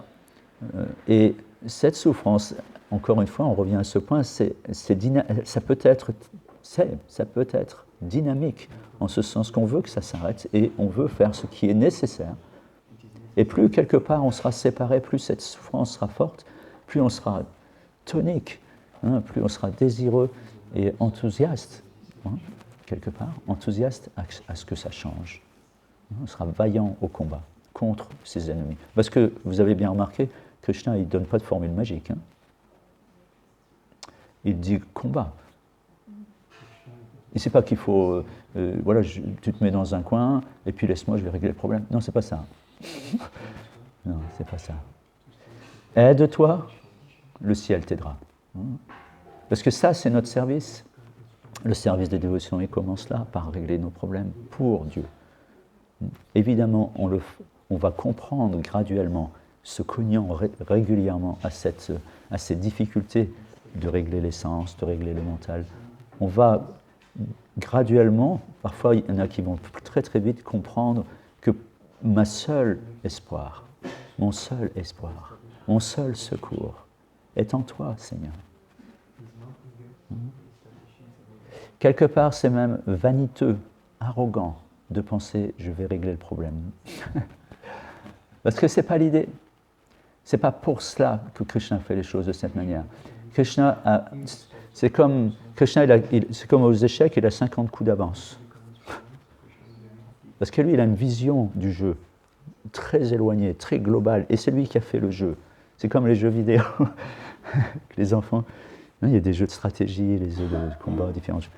Et cette souffrance, encore une fois, on revient à ce point, ça peut être dynamique, en ce sens qu'on veut que ça s'arrête et on veut faire ce qui est nécessaire. Et plus quelque part on sera séparé, plus cette souffrance sera forte, plus on sera tonique, hein, plus on sera désireux et enthousiaste, hein, quelque part, enthousiaste à ce que ça change. On sera vaillant au combat contre ses ennemis. Parce que vous avez bien remarqué, Krishna, il ne donne pas de formule magique. Hein. Il dit combat. Et c'est pas qu'il faut, voilà, tu te mets dans un coin et puis laisse-moi, je vais régler le problème. Non, c'est pas ça. Non, c'est pas ça. Aide-toi, le ciel t'aidera. Parce que ça, c'est notre service. Le service de dévotion, il commence là, par régler nos problèmes pour Dieu. Évidemment, on va comprendre graduellement, se cognant régulièrement à ces difficultés de régler les sens, de régler le mental. On va graduellement, parfois il y en a qui vont très très vite comprendre que mon seul espoir, mon seul secours est en toi, Seigneur. Quelque part, c'est même vaniteux, arrogant de penser je vais régler le problème. Parce que ce n'est pas l'idée. Ce n'est pas pour cela que Krishna fait les choses de cette manière. C'est comme aux échecs, il a 50 coups d'avance. Parce que lui, il a une vision du jeu très éloignée, très globale, et c'est lui qui a fait le jeu. C'est comme les jeux vidéo. Les enfants, il y a des jeux de stratégie, les jeux de combat, différents jeux.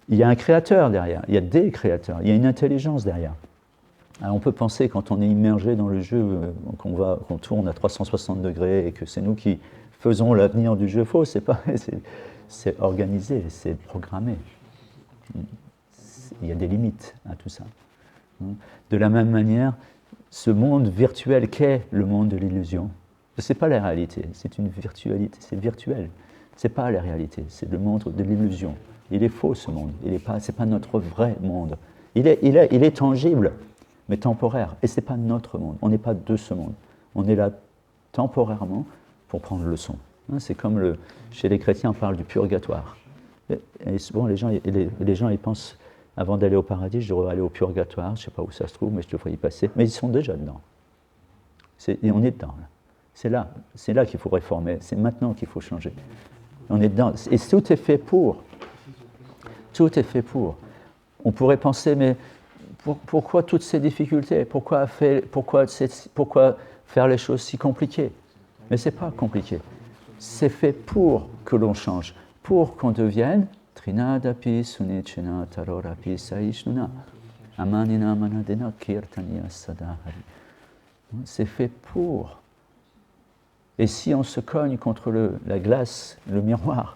Il y a un créateur derrière, il y a des créateurs, il y a une intelligence derrière. Alors on peut penser, quand on est immergé dans le jeu, qu'on tourne à 360 degrés et que c'est nous qui faisons l'avenir du jeu, faux, c'est organisé, c'est programmé. Il y a des limites à tout ça. De la même manière, ce monde virtuel qu'est le monde de l'illusion, ce n'est pas la réalité, c'est une virtualité, c'est virtuel. Ce n'est pas la réalité, c'est le monde de l'illusion. Il est faux ce monde, ce n'est pas notre vrai monde. Il est tangible, mais temporaire, et ce n'est pas notre monde, on n'est pas de ce monde. On est là temporairement pour prendre le leçon. C'est comme chez les chrétiens, on parle du purgatoire. Et souvent, les gens ils pensent, avant d'aller au paradis, je devrais aller au purgatoire, je ne sais pas où ça se trouve, mais je devrais y passer. Mais ils sont déjà dedans. Et on est dedans. Là. C'est là qu'il faut réformer, c'est maintenant qu'il faut changer. On est dedans. Et tout est fait pour. Tout est fait pour. On pourrait penser, mais pourquoi toutes ces difficultés ? Pourquoi faire les choses si compliquées ? Mais ce n'est pas compliqué. C'est fait pour que l'on change, pour qu'on devienne Trinadapi Sunichena Tarorapi Saishnuna Amanina Manadena Kirtaniya Sadahari. C'est fait pour. Et si on se cogne contre la glace, le miroir,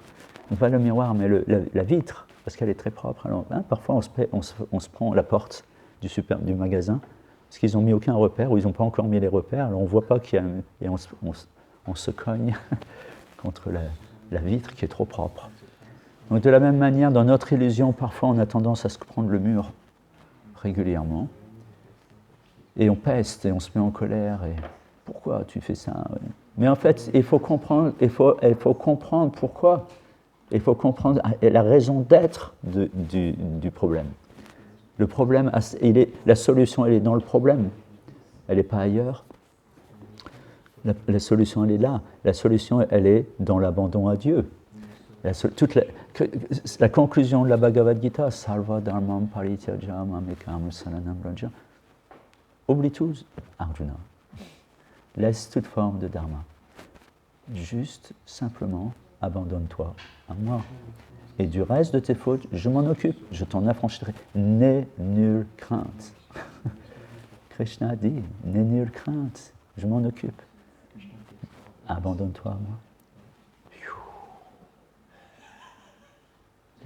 pas le miroir, mais la vitre, parce qu'elle est très propre, alors, parfois on se prend la porte du magasin, parce qu'ils n'ont mis aucun repère, ou ils n'ont pas encore mis les repères, alors on ne voit pas qu'il y a... Et on se cogne contre la vitre qui est trop propre. Donc de la même manière, dans notre illusion, parfois on a tendance à se prendre le mur régulièrement, et on peste, et on se met en colère, et pourquoi tu fais ça ? Mais en fait, il faut comprendre pourquoi. Il faut comprendre la raison d'être du problème. Le problème, la solution, elle est dans le problème. elle n'est pas ailleurs. La solution, elle est là. La solution, elle est dans l'abandon à Dieu. La conclusion de la Bhagavad Gita, Sarva Dharmam Parityaja Mamekam Saranam Vraja. Oublie tout, Arjuna. Laisse toute forme de dharma. Juste, simplement, abandonne-toi à moi. Et du reste de tes fautes, je m'en occupe, je t'en affranchirai. N'aie nulle crainte. Krishna dit, n'aie nulle crainte, je m'en occupe. Abandonne-toi à moi.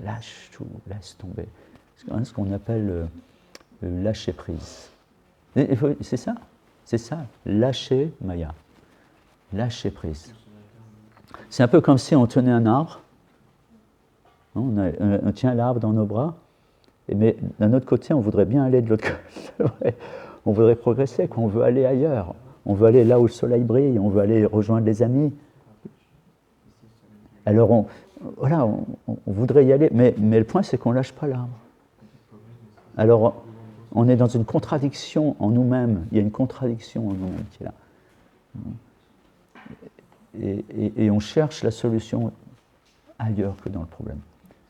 Lâche tout, laisse tomber. C'est ce qu'on appelle le lâcher prise. C'est ça, lâcher Maya. Lâcher prise. C'est un peu comme si on tenait un arbre, on tient l'arbre dans nos bras, mais d'un autre côté, on voudrait bien aller de l'autre côté. On voudrait progresser, on veut aller ailleurs. On veut aller là où le soleil brille, on veut aller rejoindre les amis. Alors, on voudrait y aller, mais le point, c'est qu'on ne lâche pas l'arbre. Alors, on est dans une contradiction en nous-mêmes. Il y a une contradiction en nous-mêmes qui est là. Et on cherche la solution ailleurs que dans le problème.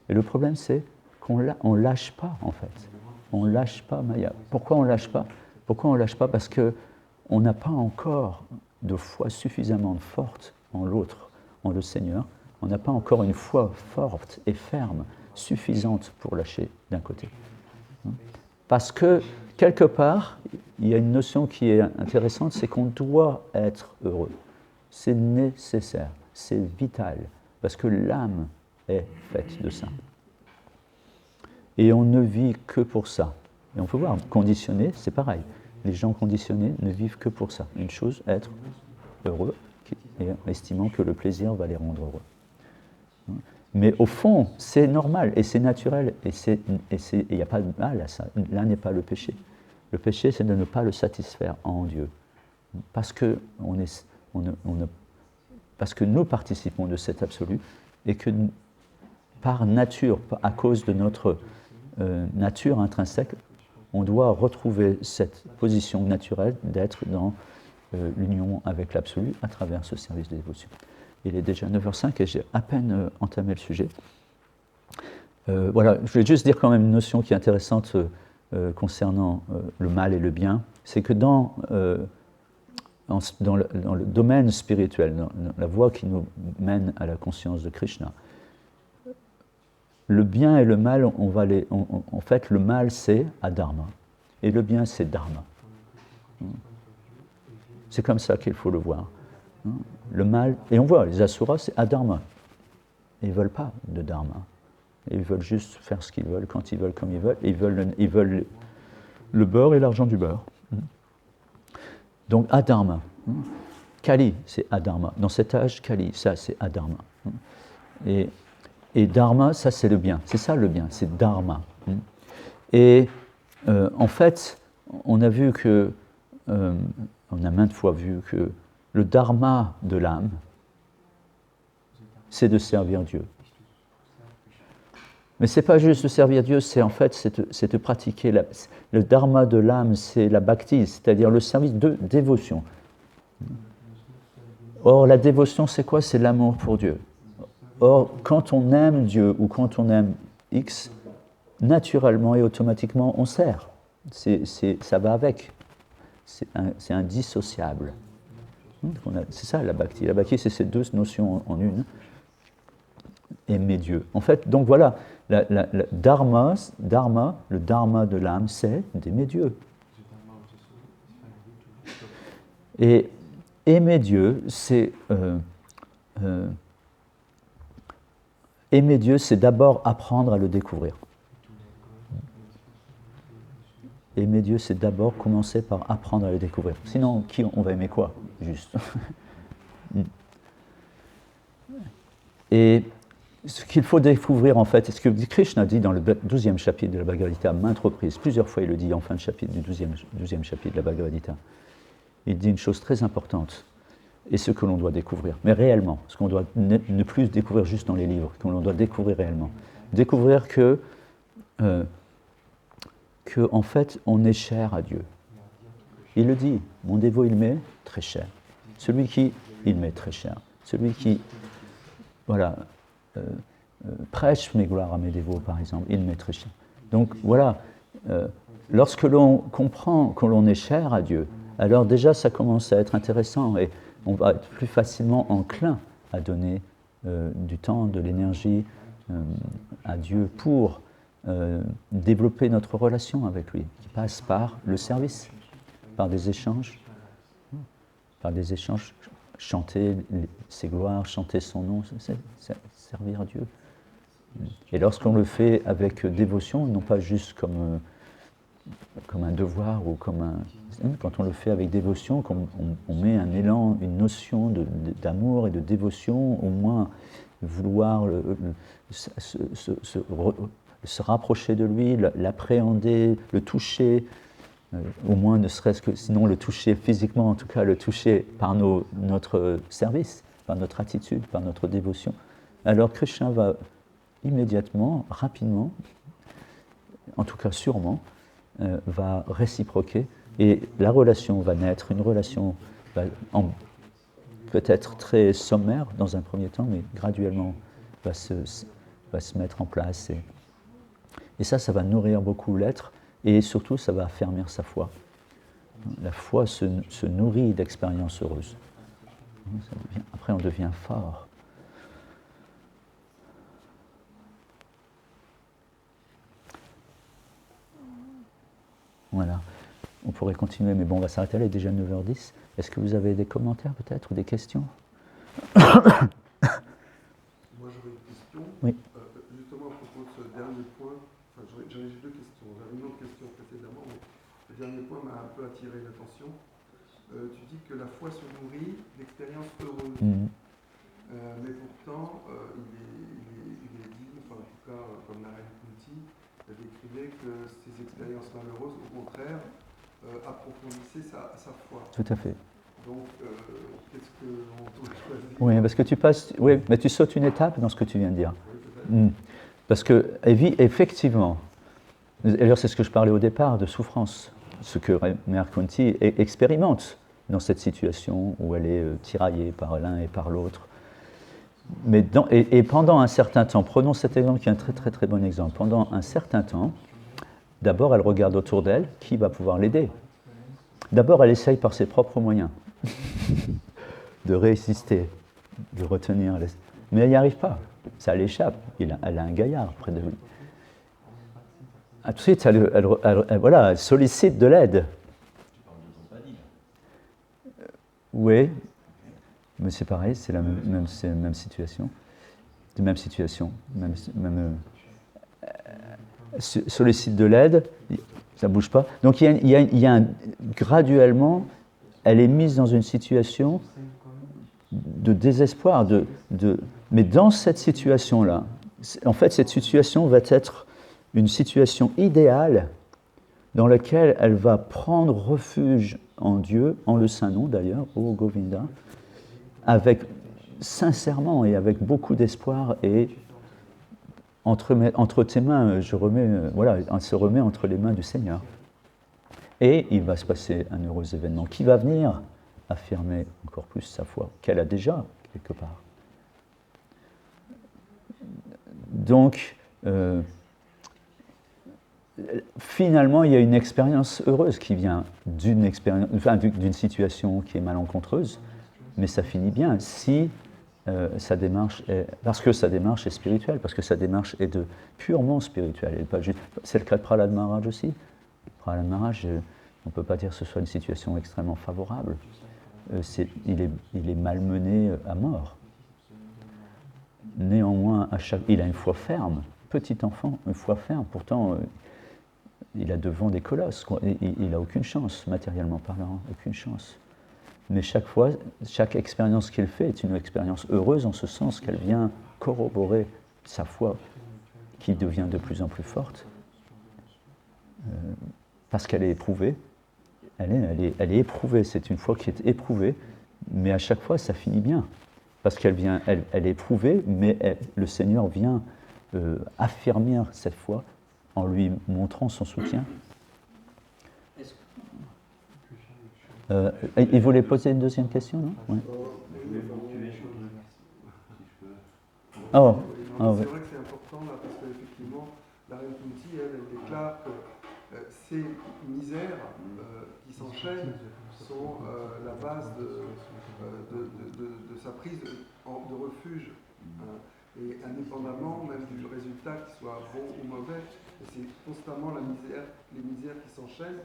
Et le problème, c'est qu'on ne lâche pas, en fait. On ne lâche pas Maya. Pourquoi on ne lâche pas ? Pourquoi on ne lâche pas ? Parce qu'on n'a pas encore de foi suffisamment forte en l'autre, en le Seigneur. On n'a pas encore une foi forte et ferme, suffisante pour lâcher d'un côté. Parce que, quelque part, il y a une notion qui est intéressante, c'est qu'on doit être heureux. C'est nécessaire, c'est vital, parce que l'âme est faite de ça. Et on ne vit que pour ça. Et on peut voir, conditionné, c'est pareil. Les gens conditionnés ne vivent que pour ça. Une chose, être heureux, et estimant que le plaisir va les rendre heureux. Mais au fond, c'est normal, et c'est naturel, et il n'y a pas de mal à ça. Là n'est pas le péché. Le péché, c'est de ne pas le satisfaire en Dieu. Parce que, parce que nous participons de cet absolu, et que par nature, à cause de notre nature intrinsèque, on doit retrouver cette position naturelle d'être dans l'union avec l'absolu à travers ce service de dévotion. Il est déjà 9h05 et j'ai à peine entamé le sujet. Voilà, je voulais juste dire quand même une notion qui est intéressante concernant le mal et le bien, c'est que dans le domaine spirituel, dans la voie qui nous mène à la conscience de Krishna, le bien et le mal, en fait, le mal c'est adharma et le bien c'est dharma. C'est comme ça qu'il faut le voir. Le mal, et on voit, les asuras c'est adharma. Ils ne veulent pas de dharma. Ils veulent juste faire ce qu'ils veulent, quand ils veulent, comme ils veulent. Et ils veulent le beurre et l'argent du beurre. Donc adharma. Kali, c'est adharma. Dans cet âge, Kali, ça c'est adharma. Et dharma, ça c'est le bien. C'est ça le bien, c'est dharma. Et en fait, on a vu que, on a maintes fois vu que le dharma de l'âme, c'est de servir Dieu. Mais ce n'est pas juste de servir Dieu, c'est de pratiquer. Le dharma de l'âme, c'est la bhakti, c'est-à-dire le service de dévotion. Or, la dévotion, c'est quoi ? C'est l'amour pour Dieu. Or, quand on aime Dieu ou quand on aime X, naturellement et automatiquement, on sert. Ça va avec. C'est indissociable. C'est ça la bhakti. La bhakti, c'est ces deux notions en une. Aimer Dieu. En fait, donc voilà, le dharma de l'âme, c'est d'aimer Dieu. Et aimer Dieu, c'est d'abord apprendre à le découvrir. Aimer Dieu, c'est d'abord commencer par apprendre à le découvrir. Sinon, on va aimer quoi, juste? Et ce qu'il faut découvrir, en fait, et ce que Krishna dit dans le 12e chapitre de la Bhagavad Gita, à maintes reprises, plusieurs fois il le dit en fin de chapitre du 12e chapitre de la Bhagavad Gita, il dit une chose très importante, et ce que l'on doit découvrir, mais réellement, ce qu'on doit ne plus découvrir juste dans les livres, qu'on doit découvrir réellement. Découvrir que en fait, on est cher à Dieu. Il le dit, mon dévot, il m'est très cher. Celui qui, il m'est très cher. Celui qui, voilà, prêche mes gloires à mes dévots, par exemple, il m'est très cher. Donc voilà, lorsque l'on comprend que l'on est cher à Dieu, alors déjà ça commence à être intéressant et on va être plus facilement enclin à donner du temps, de l'énergie à Dieu pour développer notre relation avec lui, qui passe par le service, par des échanges, chanter ses gloires, chanter son nom, c'est servir à Dieu. Et lorsqu'on le fait avec dévotion, non pas juste comme un devoir ou comme un... Quand on le fait avec dévotion, on met un élan, une notion d'amour et de dévotion, au moins vouloir se rapprocher de lui, l'appréhender, le toucher, au moins ne serait-ce que, sinon le toucher physiquement, en tout cas le toucher par notre service, par notre attitude, par notre dévotion. Alors Krishna va immédiatement, rapidement, en tout cas sûrement, va réciproquer et la relation va naître, une relation peut-être très sommaire dans un premier temps, mais graduellement va se mettre en place. Et ça va nourrir beaucoup l'être et surtout ça va affermir sa foi. La foi se nourrit d'expériences heureuses. Après on devient fort. Voilà. On pourrait continuer, mais bon, on va s'arrêter là, il est déjà 9h10. Est-ce que vous avez des commentaires peut-être ou des questions? Moi j'aurais une question. Oui. Justement à propos de ce dernier point, enfin j'en ai deux questions. J'avais une autre question précédemment, mais le dernier point m'a un peu attiré l'attention. Tu dis que la foi se nourrit d'expériences heureuses. Mais pourtant, il est dit, enfin en tout cas comme la reine Kunti, elle décrivait que ces expériences malheureuses, au contraire, approfondissaient sa foi. Tout à fait. Donc, qu'est-ce qu'on doit choisir? Oui, parce que oui, mais tu sautes une étape dans ce que tu viens de dire. Oui, parce que, effectivement, d'ailleurs c'est ce que je parlais au départ de souffrance, ce que Mère Kunti expérimente dans cette situation où elle est tiraillée par l'un et par l'autre. Mais et pendant un certain temps, prenons cet exemple qui est un très très très bon exemple, pendant un certain temps, d'abord elle regarde autour d'elle qui va pouvoir l'aider. D'abord elle essaye par ses propres moyens de résister, de retenir, mais elle n'y arrive pas, ça l'échappe, elle a un gaillard près de lui. Tout de suite elle sollicite de l'aide. Oui, mais c'est pareil, c'est la même situation. Sollicite de l'aide, ça ne bouge pas. Donc il y a graduellement, elle est mise dans une situation de désespoir. Mais dans cette situation-là, en fait, cette situation va être une situation idéale dans laquelle elle va prendre refuge en Dieu, en le Saint-Nom d'ailleurs, au Govinda, sincèrement et avec beaucoup d'espoir, et entre tes mains, elle se remet entre les mains du Seigneur. Et il va se passer un heureux événement qui va venir affirmer encore plus sa foi, qu'elle a déjà quelque part. Donc, finalement, il y a une expérience heureuse qui vient d'une situation qui est malencontreuse, mais ça finit bien si sa démarche parce que sa démarche est spirituelle, parce que sa démarche est purement spirituelle. Et pas juste, c'est le cas de Prahlad Maharaj aussi. Prahlad Maharaj, on ne peut pas dire que ce soit une situation extrêmement favorable. Il est malmené à mort. Néanmoins, il a une foi ferme, petit enfant, une foi ferme. Pourtant, il a devant des colosses. Il n'a aucune chance, matériellement parlant, aucune chance. Mais chaque expérience qu'il fait est une expérience heureuse en ce sens qu'elle vient corroborer sa foi qui devient de plus en plus forte parce qu'elle est éprouvée. Elle est éprouvée, c'est une foi qui est éprouvée, mais à chaque fois ça finit bien parce qu'elle est éprouvée, mais le Seigneur vient affirmer cette foi en lui montrant son soutien. Il voulait poser une deuxième question, non? Ouais. Je voulais ponctuer sur deux, si je peux. Oh, Non, oh, c'est ouais. vrai que c'est important là, parce qu'effectivement, la reine Kunti, elle déclare que ces misères qui s'enchaînent sont la base de sa prise de refuge. Hein. Et indépendamment même du résultat, qu'il soit bon ou mauvais, c'est constamment les misères qui s'enchaînent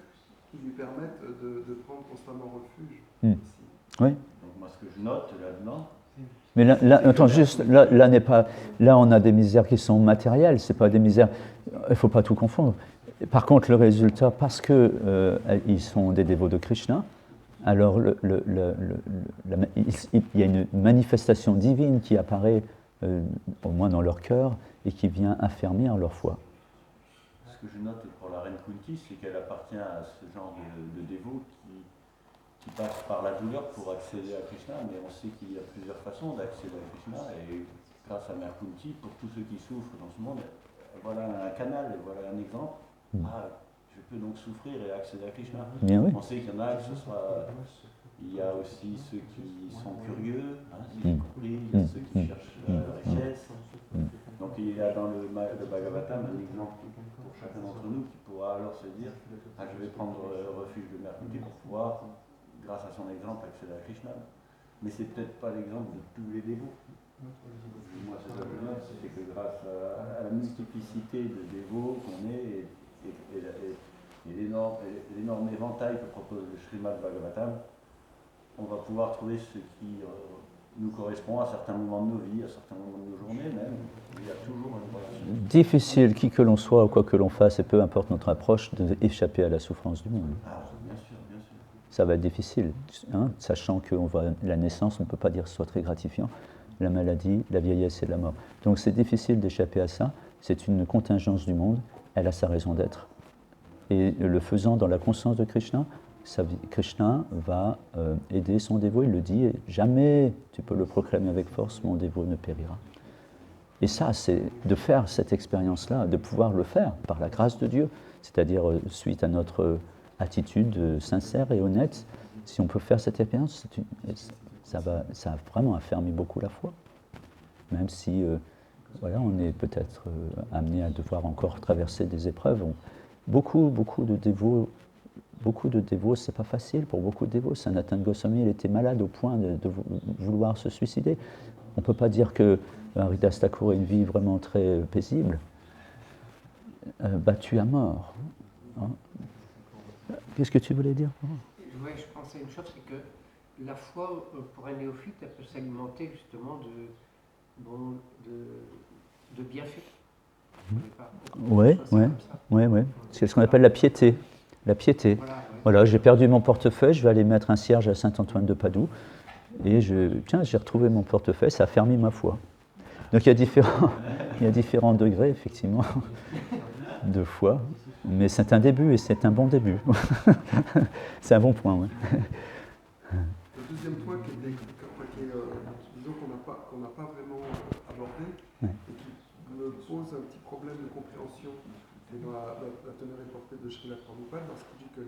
qui lui permettent de prendre constamment refuge. Aussi. Oui. Donc moi ce que je note là-dedans, Mais là, attends, juste, là n'est pas, là on a des misères qui sont matérielles, c'est pas des misères, il faut pas tout confondre. Par contre, le résultat, parce que ils sont des dévots de Krishna, alors il y a une manifestation divine qui apparaît, au moins dans leur cœur, et qui vient affermir leur foi. ce que je note pour la reine Kunti, c'est qu'elle appartient à ce genre de dévots qui passent par la douleur pour accéder à Krishna, mais on sait qu'il y a plusieurs façons d'accéder à Krishna, et grâce à Mère Kunti, pour tous ceux qui souffrent dans ce monde, voilà un canal, voilà un exemple. Ah, je peux donc souffrir et accéder à Krishna. Bien oui. On sait qu'il y en a, que ce soit... Il y a aussi ceux qui sont curieux, hein, si j'ai compris, il y a ceux qui cherchent la richesse. Donc il y a dans le Bhagavatam un exemple pour chacun d'entre nous qui pourra alors se dire ah, je vais prendre refuge de Mère Kunti pour pouvoir, grâce à son exemple, accéder à Krishna. Mais c'est peut-être pas l'exemple de tous les dévots. Moi, c'est ça que je note, c'est que grâce à la multiplicité de dévots qu'on est et l'énorme éventail que propose le Srimad Bhagavatam, on va pouvoir trouver ce qui nous correspond à certains moments de nos vies, à certains moments de nos journées même. Il y a toujours une relation. Difficile, qui que l'on soit ou quoi que l'on fasse, et peu importe notre approche, d'échapper à la souffrance du monde. Ah, bien sûr, bien sûr. Ça va être difficile, hein, sachant que la naissance, on ne peut pas dire que ce soit très gratifiant, la maladie, la vieillesse et la mort. Donc c'est difficile d'échapper à ça, c'est une contingence du monde, elle a sa raison d'être. Et le faisant dans la conscience de Krishna, Krishna va aider son dévot, il le dit, et jamais tu peux le proclamer avec force, mon dévot ne périra. Et ça, c'est de faire cette expérience-là, de pouvoir le faire par la grâce de Dieu, c'est-à-dire suite à notre attitude sincère et honnête. Si on peut faire cette expérience, ça a vraiment affermi beaucoup la foi. Même si voilà, on est peut-être amené à devoir encore traverser des épreuves. Beaucoup de dévots, c'est pas facile pour beaucoup de dévots. Sanatana Goswami, il était malade au point de vouloir se suicider. On ne peut pas dire que Haridas Thakur a une vie vraiment très paisible, battu à mort. Hein. Qu'est-ce que tu voulais dire? Oui, je pensais à une chose, c'est que la foi, pour un néophyte, elle peut s'alimenter justement de bienfaits. Oui. C'est ce qu'on appelle la piété. La piété. Voilà, j'ai perdu mon portefeuille, je vais aller mettre un cierge à Saint-Antoine de Padoue. Et j'ai retrouvé mon portefeuille, ça a affermi ma foi. Donc il y a différents degrés, effectivement, de foi. Mais c'est un début et c'est un bon début. C'est un bon point, oui. Le deuxième point disons qu'on n'a pas vraiment abordé, et qui me pose un petit problème de compréhension, et dans la teneur et portée de Srila Prabhupada, parce qu'il dit que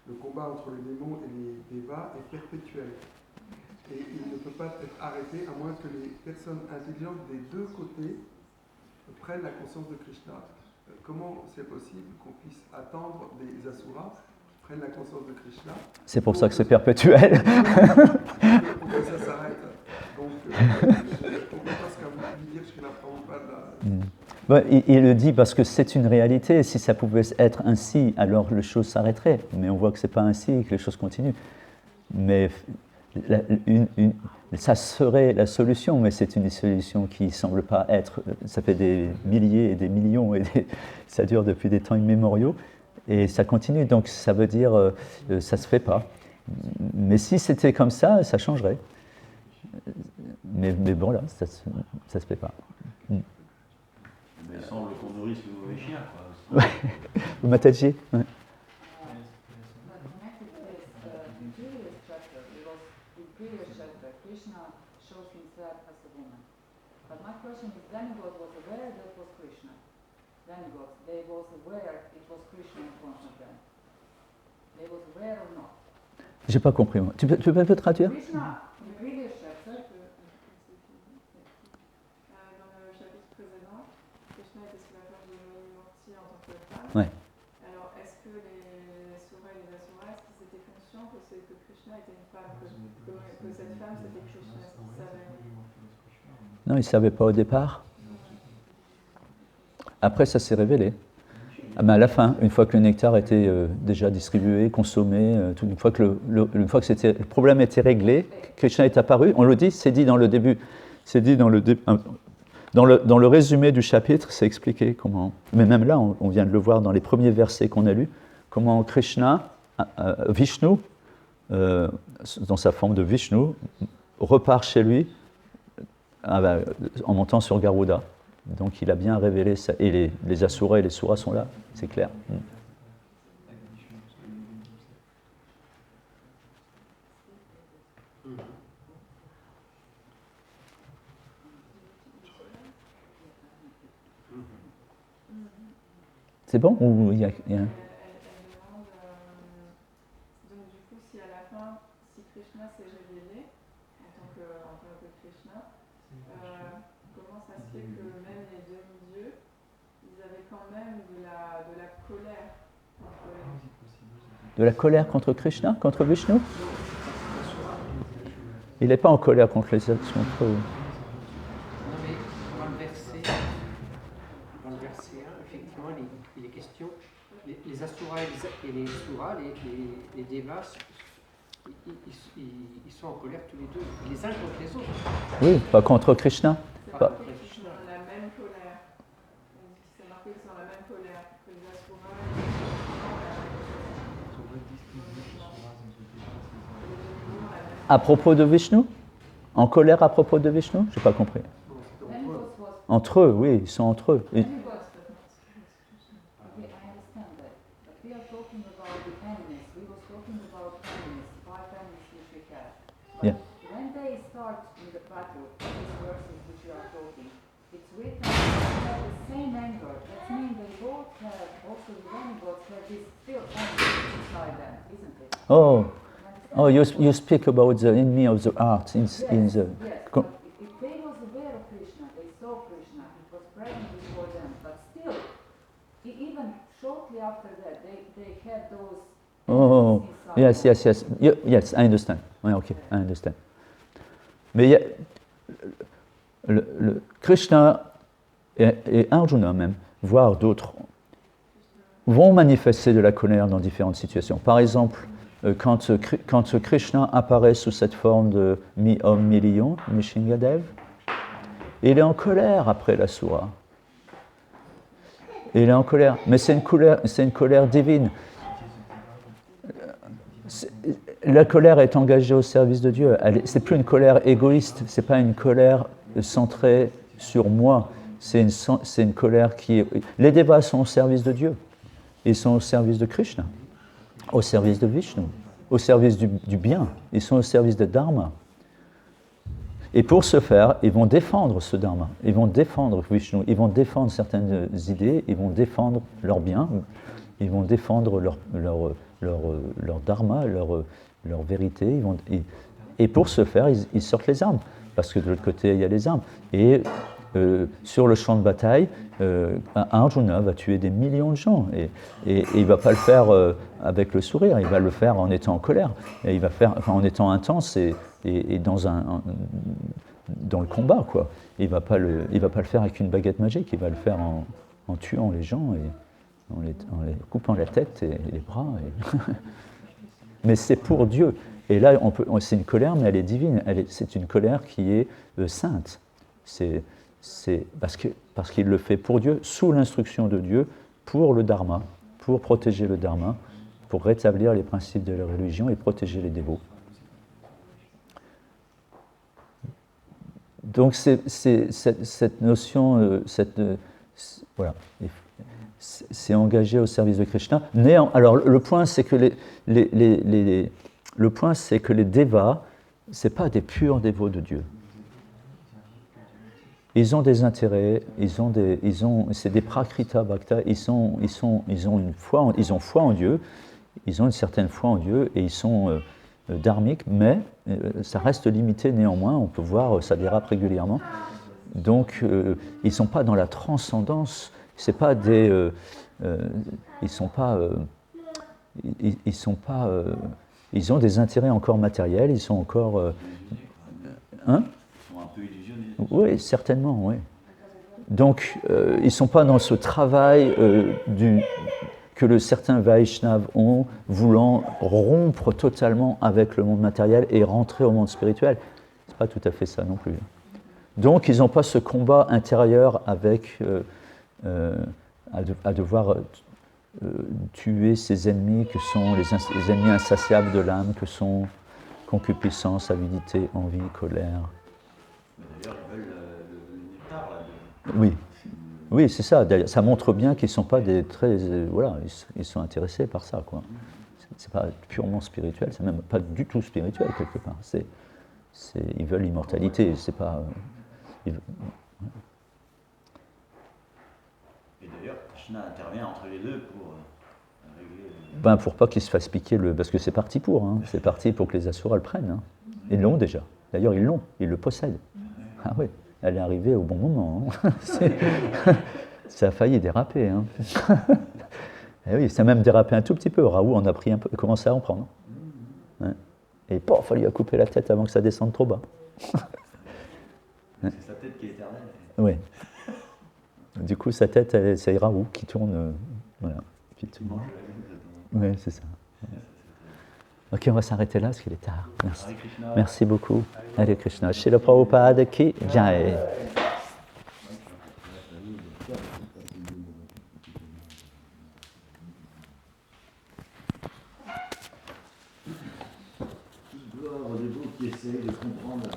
le combat entre les démons et les dévas est perpétuel. Et il ne peut pas être arrêté à moins que les personnes intelligentes des deux côtés prennent la conscience de Krishna. Comment c'est possible qu'on puisse attendre des asuras qui prennent la conscience de Krishna? C'est pour ça que c'est perpétuel. Pour que ça s'arrête. Donc, je ne comprends pas ce qu'a voulu dire Srila Prabhupada. Il le dit parce que c'est une réalité. Si ça pouvait être ainsi, alors les choses s'arrêteraient. Mais on voit que ce n'est pas ainsi et que les choses continuent. Mais ça serait la solution, mais c'est une solution qui ne semble pas être. Ça fait des milliers et des millions, ça dure depuis des temps immémoriaux, et ça continue. Donc ça veut dire ça ne se fait pas. Mais si c'était comme ça, ça changerait. Mais bon, là, ça ne se fait pas. Mais il semble qu'on nourrisse le mauvais chien, quoi. Vous m'attachiez? Ouais. Krishna shows himself as a woman. But my question is, demigods was aware that was Krishna. Demigods, they was aware it was Krishna in front of them. They was aware or not? J'ai pas compris. Moi. Tu peux un peu traduire? Krishna, le previous chapter, dans le chapitre précédent, Krishna était sous la forme de Murti en tant que femme. Ouais. Alors, est-ce que les Suras et les Asuras, est-ce qu'ils étaient conscients que Krishna était une femme, que cette femme c'était Krishna? Est-ce qu'ils savaient? Non, ils ne savaient pas au départ. Après, ça s'est révélé. Ah ben à la fin, une fois que le nectar était déjà distribué, consommé, une fois que le problème était réglé, Krishna est apparu. On le dit, c'est dit dans le début, c'est dit dans le résumé du chapitre, c'est expliqué comment. Mais même là, on vient de le voir dans les premiers versets qu'on a lus, comment Krishna, Vishnu, dans sa forme de Vishnu, repart chez lui en montant sur Garuda. Donc il a bien révélé ça. Et les Asuras et les Suras sont là, c'est clair. C'est bon ou il y a... Elle demande, donc du coup, si à la fin, si Krishna s'est révélé en tant que Krishna, comment ça se fait que même les demi-dieux, ils avaient quand même de la colère contre eux? De la colère contre Krishna, contre Vishnu? Il n'est pas en colère contre les autres, contre eux. Non, mais dans le verset 1, effectivement, il est question, les Asuras et les Suras, les Devas, ils sont en colère tous les deux, les uns contre les autres. Oui, pas contre Krishna. C'est Pas. marqué qu'ils sont dans la même colère. C'est marqué qu'ils sont dans la même colère que les Asuras. À propos de Vishnu? En colère à propos de Vishnu? Je n'ai pas compris. Entre eux, oui, ils sont entre eux. Okay, I understand that. But we are talking about the enemies. We were talking about enemies, 5 enemies which we have. But Yeah. when they start in the battle, these verses which you are talking, it's written that they have the same anger. That means they both have, also the demigods have this still anger inside them, isn't it? Oh, you speak about the enemy of the art in the. Yes, but if they was aware of Krishna, they saw Krishna, it was present before them, but still, even shortly after that, they had those Oh, inside. yes, I understand. Oui, ok, I understand. Mais il y a, le Krishna et Arjuna même, voire d'autres, vont manifester de la colère dans différentes situations. Par exemple, quand Krishna apparaît sous cette forme de mi-homme, mi-lion, Nishingadev, il est en colère après la Sura. Il est en colère, mais c'est une colère divine. La colère est engagée au service de Dieu. C'est plus une colère égoïste, c'est pas une colère centrée sur moi. C'est une colère qui est... Les Devas sont au service de Dieu. Ils sont au service de Krishna, au service de Vishnu, au service du bien. Ils sont au service de Dharma. Et pour ce faire, ils vont défendre ce Dharma. Ils vont défendre Vishnu. Ils vont défendre certaines idées. Ils vont défendre leur bien. Ils vont défendre leur Dharma, leur vérité. Et pour ce faire, ils sortent les armes. Parce que de l'autre côté, il y a les armes. Et sur le champ de bataille, Arjuna va tuer des millions de gens. Et il ne va pas le faire avec le sourire, il va le faire en étant en colère. Et il va faire, en étant intense et dans le combat, quoi. Il va pas le faire avec une baguette magique, il va le faire en tuant les gens et en les coupant la tête et les bras. Mais c'est pour Dieu. Et là, c'est une colère, mais elle est divine. C'est une colère qui est sainte. C'est parce qu'il le fait pour Dieu, sous l'instruction de Dieu, pour le Dharma, pour protéger le Dharma, pour rétablir les principes de la religion et protéger les dévots. Donc cette notion, voilà, c'est engagé au service de Krishna. Alors le point, c'est que les devas, c'est pas des purs dévots de Dieu. Ils ont des intérêts, c'est des prakrita bhakta, ils ont foi en Dieu, ils ont une certaine foi en Dieu et ils sont dharmiques, mais ça reste limité néanmoins. On peut voir, ça dérape régulièrement. Donc, ils ne sont pas dans la transcendance. C'est pas des, ils sont pas, ils sont pas, ils ont des intérêts encore matériels. Ils sont encore, hein? Ils sont un peu illusionnés. Oui, certainement, oui. Donc, ils ne sont pas dans ce travail que certains Vaishnavas ont, voulant rompre totalement avec le monde matériel et rentrer au monde spirituel. Ce n'est pas tout à fait ça non plus. Donc, ils n'ont pas ce combat intérieur avec, à devoir tuer ces ennemis que sont les ennemis insatiables de l'âme, que sont concupiscence, avidité, envie, colère. D'ailleurs, ils veulent le nectar là. Oui, oui, c'est ça. D'ailleurs, ça montre bien qu'ils ne sont pas des très, voilà, ils sont intéressés par ça, quoi. C'est pas purement spirituel, c'est même pas du tout spirituel quelque part. Ils veulent l'immortalité, c'est pas. Et d'ailleurs, Krishna intervient entre les deux pour régler. Pour pas qu'ils se fassent piquer parce que c'est parti pour, hein. C'est parti pour que les Asuras le prennent. Hein. Ils l'ont déjà. D'ailleurs, ils le possèdent. Ah oui, elle est arrivée au bon moment. Hein. Ça a failli déraper. Hein. Et oui, ça a même dérapé un tout petit peu. Raoult en a pris un peu, commencé à en prendre. Hein. Et pof, il lui a coupé la tête avant que ça descende trop bas. C'est sa tête qui est éternelle. Oui. Du coup, sa tête, c'est Raoult qui tourne. Voilà. Qui tourne. Oui, c'est ça. Ok, on va s'arrêter là parce qu'il est tard. Merci. Merci beaucoup. Hare Krishna. Srila Prabhupada ki jai. Gloire au dévot qui essaye de comprendre.